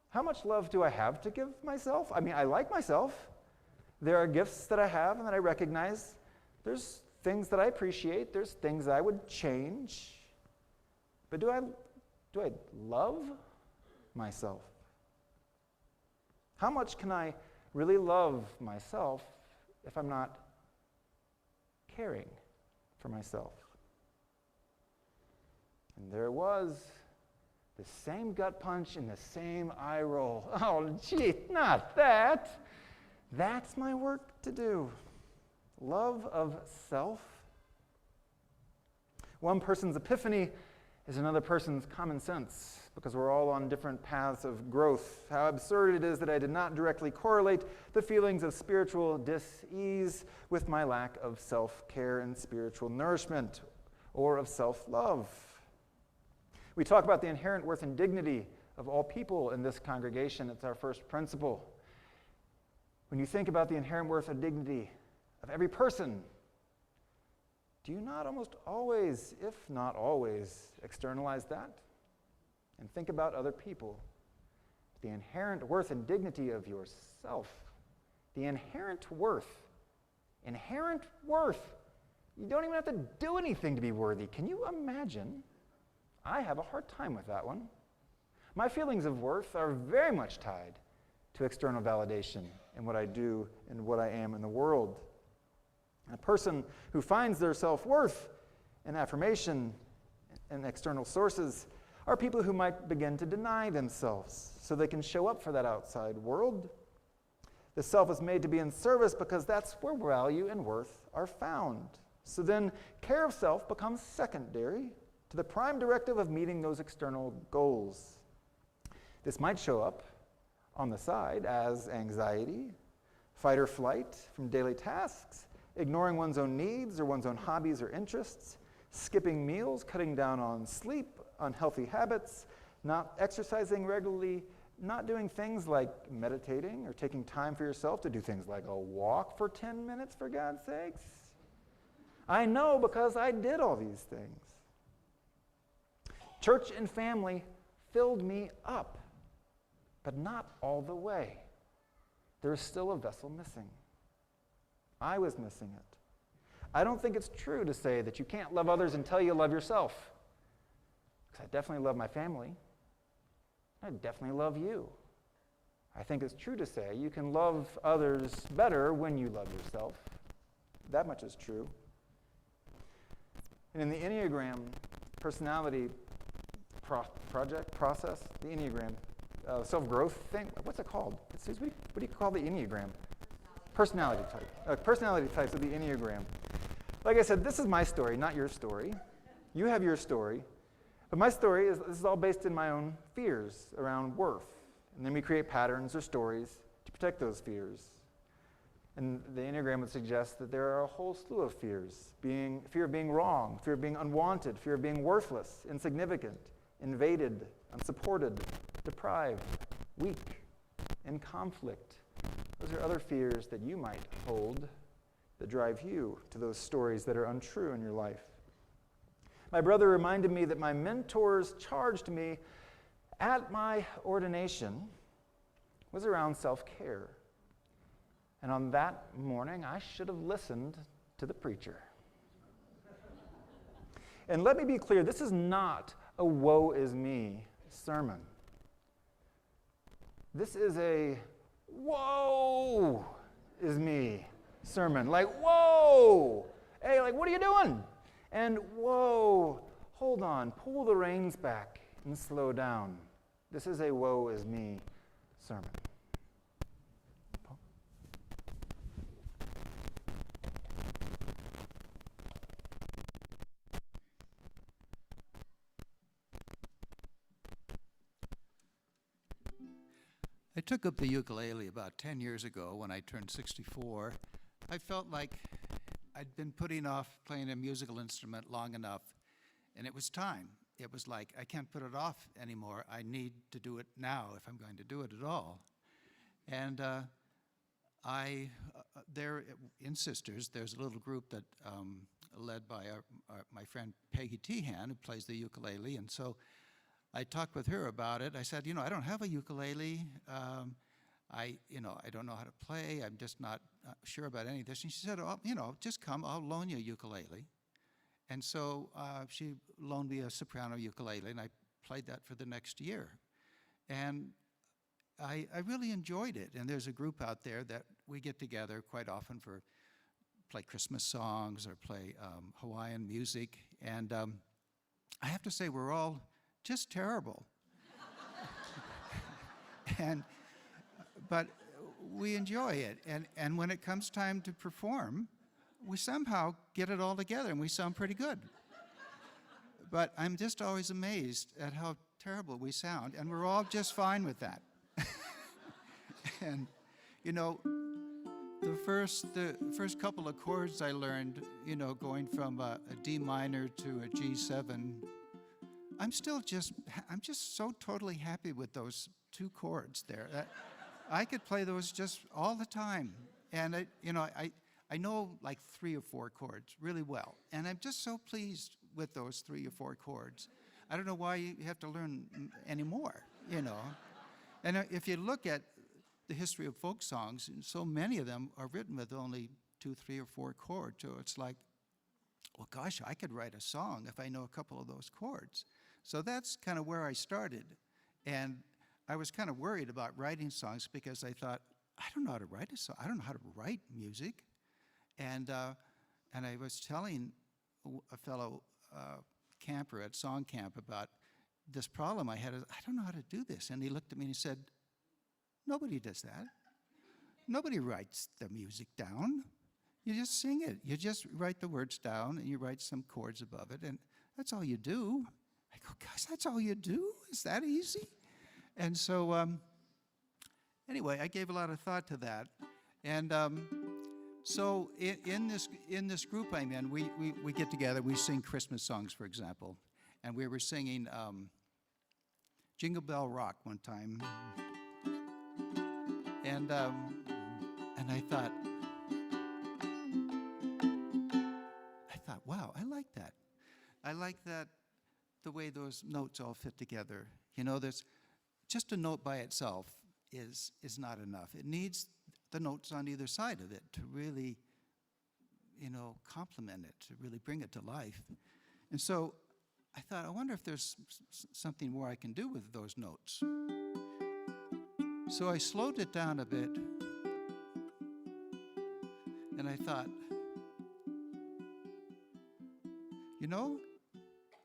How much love do I have to give myself? I mean, I like myself. There are gifts that I have and that I recognize. There's things that I appreciate. There's things I would change. But do I love myself? How much can I really love myself if I'm not caring for myself? And there it was, the same gut punch and the same eye roll. Oh, gee, not that. That's my work to do. Love of self. One person's epiphany is another person's common sense, because we're all on different paths of growth. How absurd it is that I did not directly correlate the feelings of spiritual dis-ease with my lack of self-care and spiritual nourishment, or of self-love. We talk about the inherent worth and dignity of all people in this congregation. It's our first principle. When you think about the inherent worth and dignity of every person, do you not almost always, if not always, externalize that? And think about other people. The inherent worth and dignity of yourself. The inherent worth. Inherent worth. You don't even have to do anything to be worthy. Can you imagine? I have a hard time with that one. My feelings of worth are very much tied to external validation in what I do and what I am in the world. A person who finds their self-worth in affirmation and external sources are people who might begin to deny themselves so they can show up for that outside world. The self is made to be in service because that's where value and worth are found. So then care of self becomes secondary to the prime directive of meeting those external goals. This might show up on the side as anxiety, fight or flight from daily tasks, ignoring one's own needs or one's own hobbies or interests, skipping meals, cutting down on sleep, unhealthy habits, not exercising regularly, not doing things like meditating or taking time for yourself to do things like a walk for 10 minutes, for God's sakes. I know because I did all these things. Church and family filled me up, but not all the way. There is still a vessel missing. I was missing it. I don't think it's true to say that you can't love others until you love yourself. Because I definitely love my family. I definitely love you. I think it's true to say you can love others better when you love yourself. That much is true. And in the Enneagram personality process, the Enneagram self-growth thing, what's it called? What do you call the Enneagram? Personality type. Personality types of the Enneagram. Like I said, this is my story, not your story. You have your story. But my story is all based in my own fears around worth. And then we create patterns or stories to protect those fears. And the Enneagram would suggest that there are a whole slew of fears. Fear of being wrong, fear of being unwanted, fear of being worthless, insignificant, invaded, unsupported, deprived, weak, in conflict. Those are other fears that you might hold that drive you to those stories that are untrue in your life. My brother reminded me that my mentors charged me at my ordination was around self-care. And on that morning, I should have listened to the preacher. And let me be clear, this is not a woe is me sermon. This is a woe is me sermon. Like, whoa! Hey, like, what are you doing? And whoa, hold on, pull the reins back and slow down. This is a woe is me sermon. Paul? I took up the ukulele about 10 years ago when I turned 64. I felt like I'd been putting off playing a musical instrument long enough, and it was time. It was like, I can't put it off anymore. I need to do it now if I'm going to do it at all. And there in Sisters, there's a little group that led by my friend Peggy Tehan, who plays the ukulele, and so I talked with her about it. I said, I don't have a ukulele. I don't know how to play. I'm just not sure about any of this. And she said, just come. I'll loan you a ukulele. And so she loaned me a soprano ukulele, and I played that for the next year. And I really enjoyed it. And there's a group out there that we get together quite often for play Christmas songs or play Hawaiian music. And I have to say, we're all just terrible. But we enjoy it. And when it comes time to perform, we somehow get it all together and we sound pretty good. But I'm just always amazed at how terrible we sound, and we're all just fine with that. And, the first couple of chords I learned, going from a D minor to a G7, I'm just so totally happy with those two chords there. I could play those just all the time. And I know like 3 or 4 chords really well. And I'm just so pleased with those 3 or 4 chords. I don't know why you have to learn any more, And if you look at the history of folk songs, so many of them are written with only 2, 3, or 4 chords. So it's like, well, gosh, I could write a song if I know a couple of those chords. So that's kind of where I started. And I was kind of worried about writing songs because I thought, I don't know how to write a song. I don't know how to write music. And I was telling a fellow camper at Song Camp about this problem I had. I don't know how to do this. And he looked at me and he said, nobody does that. Nobody writes the music down. You just sing it. You just write the words down and you write some chords above it. And that's all you do. I go, gosh, that's all you do? Is that easy? And so anyway, I gave a lot of thought to that. And so in this group I'm in, we get together, we sing Christmas songs, for example. And we were singing Jingle Bell Rock one time. And I thought, wow, I like that. I like that the way those notes all fit together. There's just a note by itself is not enough. It needs the notes on either side of it to really, complement it, to really bring it to life. And so I thought, I wonder if there's something more I can do with those notes. So I slowed it down a bit, and I thought,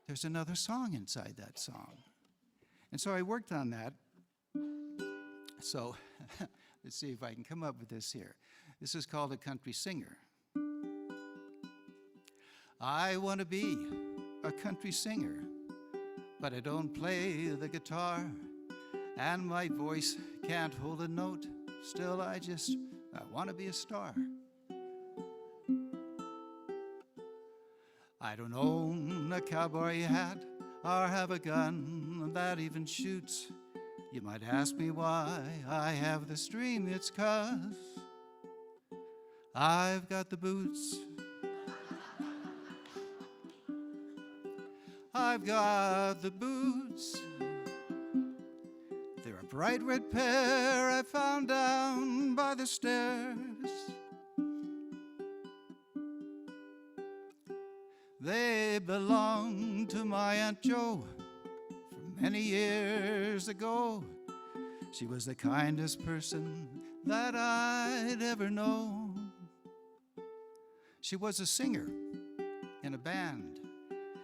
there's another song inside that song. And so I worked on that. So let's see if I can come up with this here. This is called A Country Singer. I want to be a country singer, but I don't play the guitar, and my voice can't hold a note. Still, I want to be a star. I don't own a cowboy hat or have a gun that even shoots. You might ask me why I have this dream. It's 'cause I've got the boots. I've got the boots. They're a bright red pair I found down by the stairs. They belong to my Aunt Jo from many years ago. She was the kindest person that I'd ever known. She was a singer in a band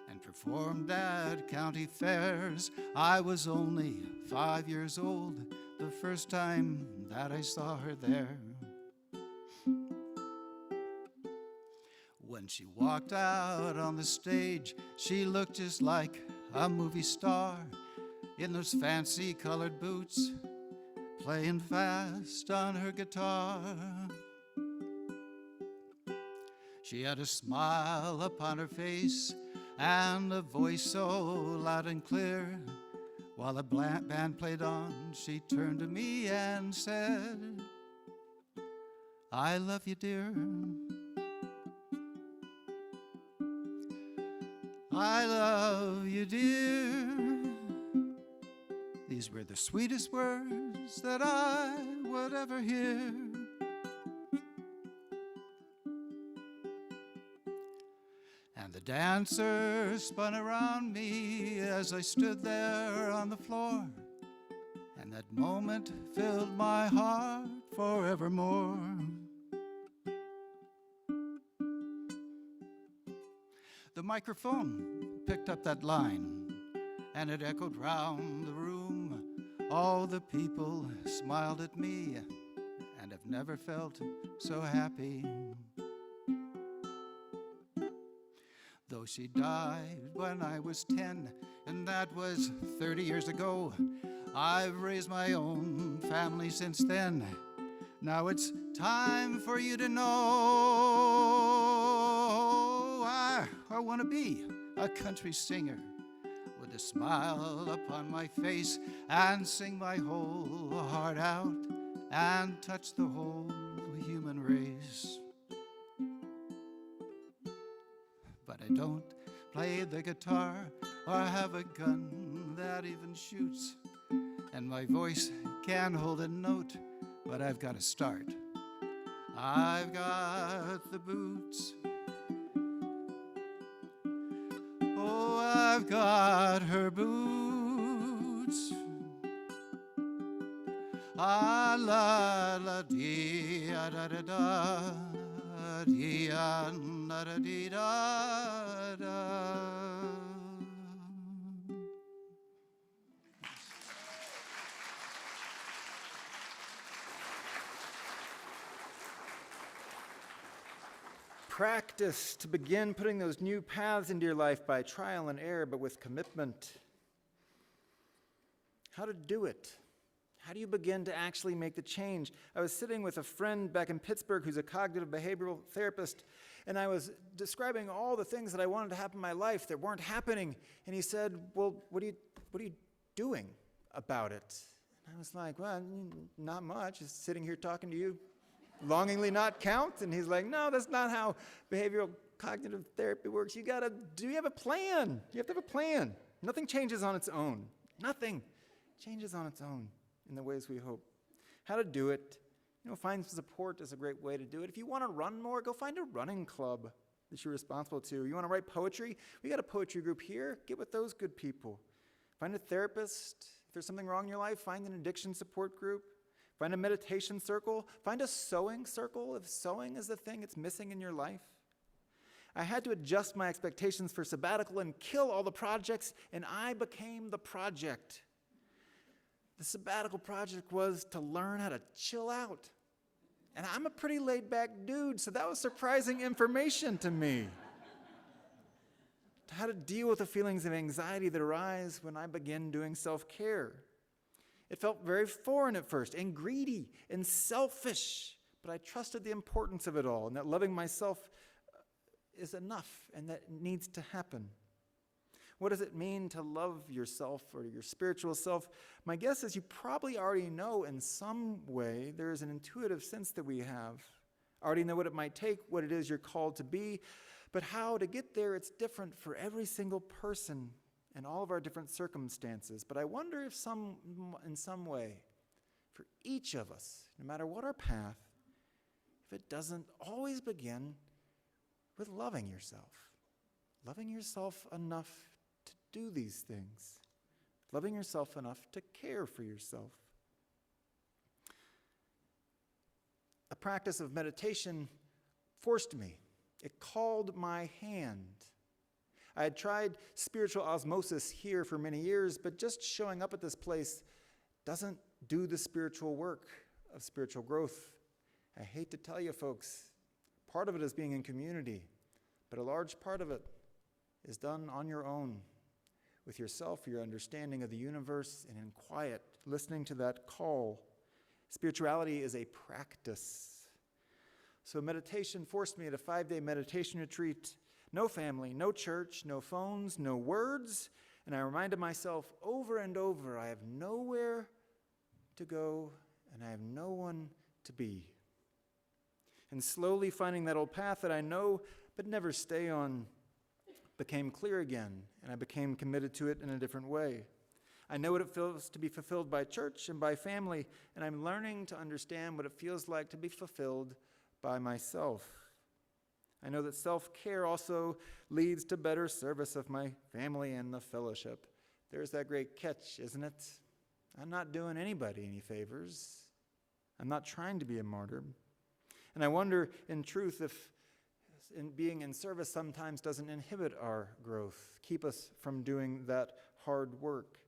and and performed at county fairs. I was only 5 years old the first time that I saw her there. When she walked out on the stage, she looked just like a movie star in those fancy colored boots, playing fast on her guitar. She had a smile upon her face and a voice so loud and clear. While the band played on, she turned to me and said, "I love you, dear. I love you, dear." These were the sweetest words that I would ever hear. And the dancers spun around me as I stood there on the floor, and that moment filled my heart forevermore. The microphone picked up that line, and it echoed round the room. All the people smiled at me, and I've never felt so happy. Though she died when I was 10, and that was 30 years ago, I've raised my own family since then. Now it's time for you to know I want to be a country singer with a smile upon my face and sing my whole heart out and touch the whole human race. But I don't play the guitar or have a gun that even shoots, and my voice can't hold a note, but I've got to start. I've got the boots. Oh, I've got her boots. Ah, la, la, dee, da, da, da, dee, da, da, dee, da, da. Practice to begin putting those new paths into your life by trial and error, but with commitment. How to do it? How do you begin to actually make the change? I was sitting with a friend back in Pittsburgh who's a cognitive behavioral therapist, and I was describing all the things that I wanted to happen in my life that weren't happening. And he said, "Well, what are you doing about it?" And I was like, "Well, not much. Just sitting here talking to you. Longingly not count?" And he's like, "No, that's not how behavioral cognitive therapy works. You have a plan. You have to have a plan. Nothing changes on its own. Nothing changes on its own in the ways we hope." How to do it? Find support is a great way to do it. If you want to run more, go find a running club that you're responsible to. You want to write poetry? We got a poetry group here. Get with those good people. Find a therapist. If there's something wrong in your life, find an addiction support group. Find a meditation circle. Find a sewing circle if sewing is the thing it's missing in your life. I had to adjust my expectations for sabbatical and kill all the projects, and I became the project. The sabbatical project was to learn how to chill out. And I'm a pretty laid-back dude, so that was surprising information to me. How to deal with the feelings of anxiety that arise when I begin doing self-care. It felt very foreign at first, and greedy, and selfish, but I trusted the importance of it all, and that loving myself is enough, and that it needs to happen. What does it mean to love yourself or your spiritual self? My guess is you probably already know in some way. There is an intuitive sense that we have. Already know what it might take, what it is you're called to be, but how to get there, it's different for every single person and all of our different circumstances. But I wonder if in some way, for each of us, no matter what our path, if it doesn't always begin with loving yourself enough to do these things, loving yourself enough to care for yourself. A practice of meditation forced me. It called my hand. I had tried spiritual osmosis here for many years, but just showing up at this place doesn't do the spiritual work of spiritual growth. I hate to tell you, folks, part of it is being in community, but a large part of it is done on your own, with yourself, your understanding of the universe, and in quiet, listening to that call. Spirituality is a practice. So meditation forced me at a 5-day meditation retreat. No family, no church, no phones, no words. And I reminded myself over and over, I have nowhere to go and I have no one to be. And slowly finding that old path that I know but never stay on became clear again, and I became committed to it in a different way. I know what it feels to be fulfilled by church and by family, and I'm learning to understand what it feels like to be fulfilled by myself. I know that self-care also leads to better service of my family and the fellowship. There's that great catch, isn't it? I'm not doing anybody any favors. I'm not trying to be a martyr. And I wonder, in truth, if being in service sometimes doesn't inhibit our growth, keep us from doing that hard work.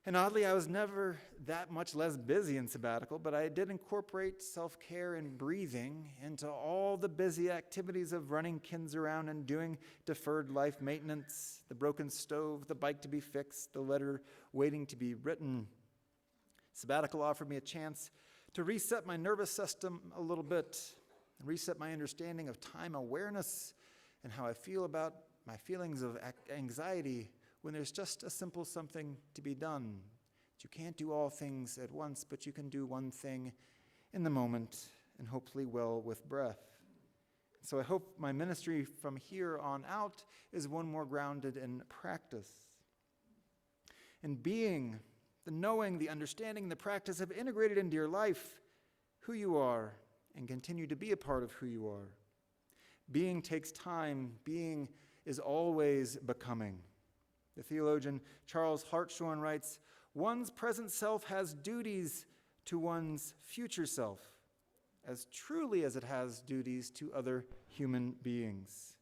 And oddly, I was never that much less busy in sabbatical, but I did incorporate self-care and breathing into all the busy activities of running kids around and doing deferred life maintenance, the broken stove, the bike to be fixed, the letter waiting to be written. Sabbatical offered me a chance to reset my nervous system a little bit, and reset my understanding of time awareness and how I feel about my feelings of anxiety when there's just a simple something to be done. You can't do all things at once, but you can do one thing in the moment, and hopefully well with breath. So I hope my ministry from here on out is one more grounded in practice. And being, the knowing, the understanding, the practice have integrated into your life who you are and continue to be a part of who you are. Being takes time. Being is always becoming. The theologian Charles Hartshorne writes, "One's present self has duties to one's future self, as truly as it has duties to other human beings.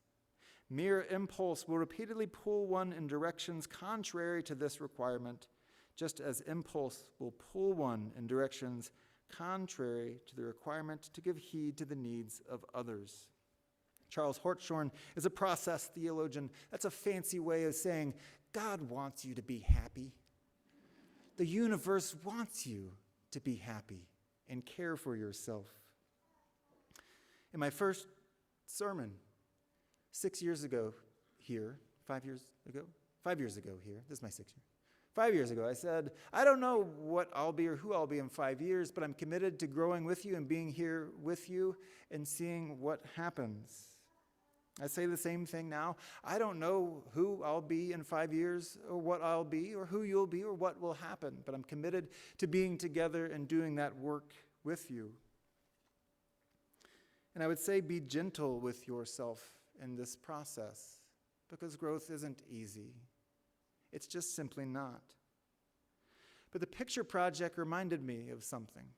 Mere impulse will repeatedly pull one in directions contrary to this requirement, just as impulse will pull one in directions contrary to the requirement to give heed to the needs of others." Charles Hartshorne is a process theologian. That's a fancy way of saying God wants you to be happy. The universe wants you to be happy and care for yourself. In my first sermon 6 years ago here, 5 years ago here, this is my 6th year. 5 years ago, I said, I don't know what I'll be or who I'll be in 5 years, but I'm committed to growing with you and being here with you and seeing what happens. I say the same thing now. I don't know who I'll be in 5 years or what I'll be or who you'll be or what will happen, but I'm committed to being together and doing that work with you. And I would say be gentle with yourself in this process, because growth isn't easy. It's just simply not. But the picture project reminded me of something.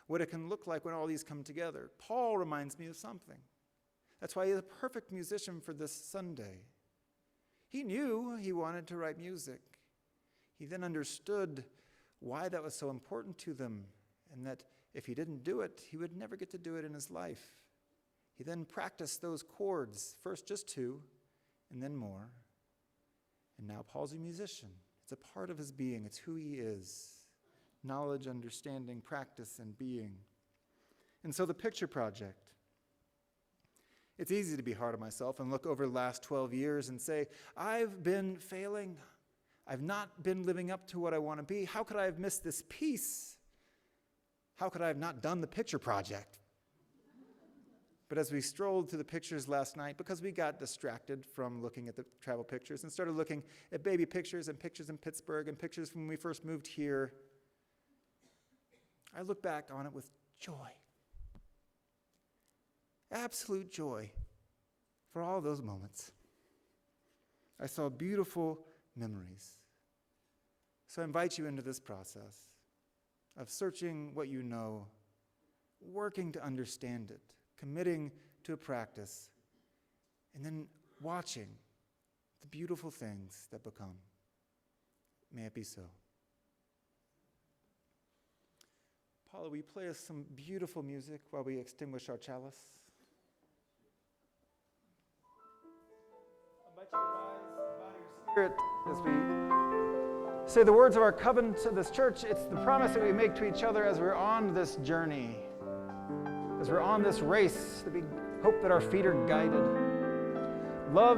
What it can look like when all these come together. Paul reminds me of something. That's why he's a perfect musician for this Sunday. He knew he wanted to write music. He then understood why that was so important to them, and that if he didn't do it, he would never get to do it in his life. He then practiced those chords, first just 2, and then more. And now Paul's a musician. It's a part of his being. It's who he is. Knowledge, understanding, practice, and being. And so the picture project. It's easy to be hard on myself and look over the last 12 years and say, I've been failing. I've not been living up to what I want to be. How could I have missed this piece? How could I have not done the picture project? But as we strolled through the pictures last night, because we got distracted from looking at the travel pictures and started looking at baby pictures and pictures in Pittsburgh and pictures from when we first moved here, I look back on it with joy. Absolute joy for all those moments. I saw beautiful memories. So I invite you into this process of searching what you know, working to understand it, committing to a practice, and then watching the beautiful things that become. May it be so. Paula, will you play us some beautiful music while we extinguish our chalice? I invite you to rise by your spirit as we say the words of our covenant to this church. It's the promise that we make to each other as we're on this journey, as we're on this race, that we hope that our feet are guided. Love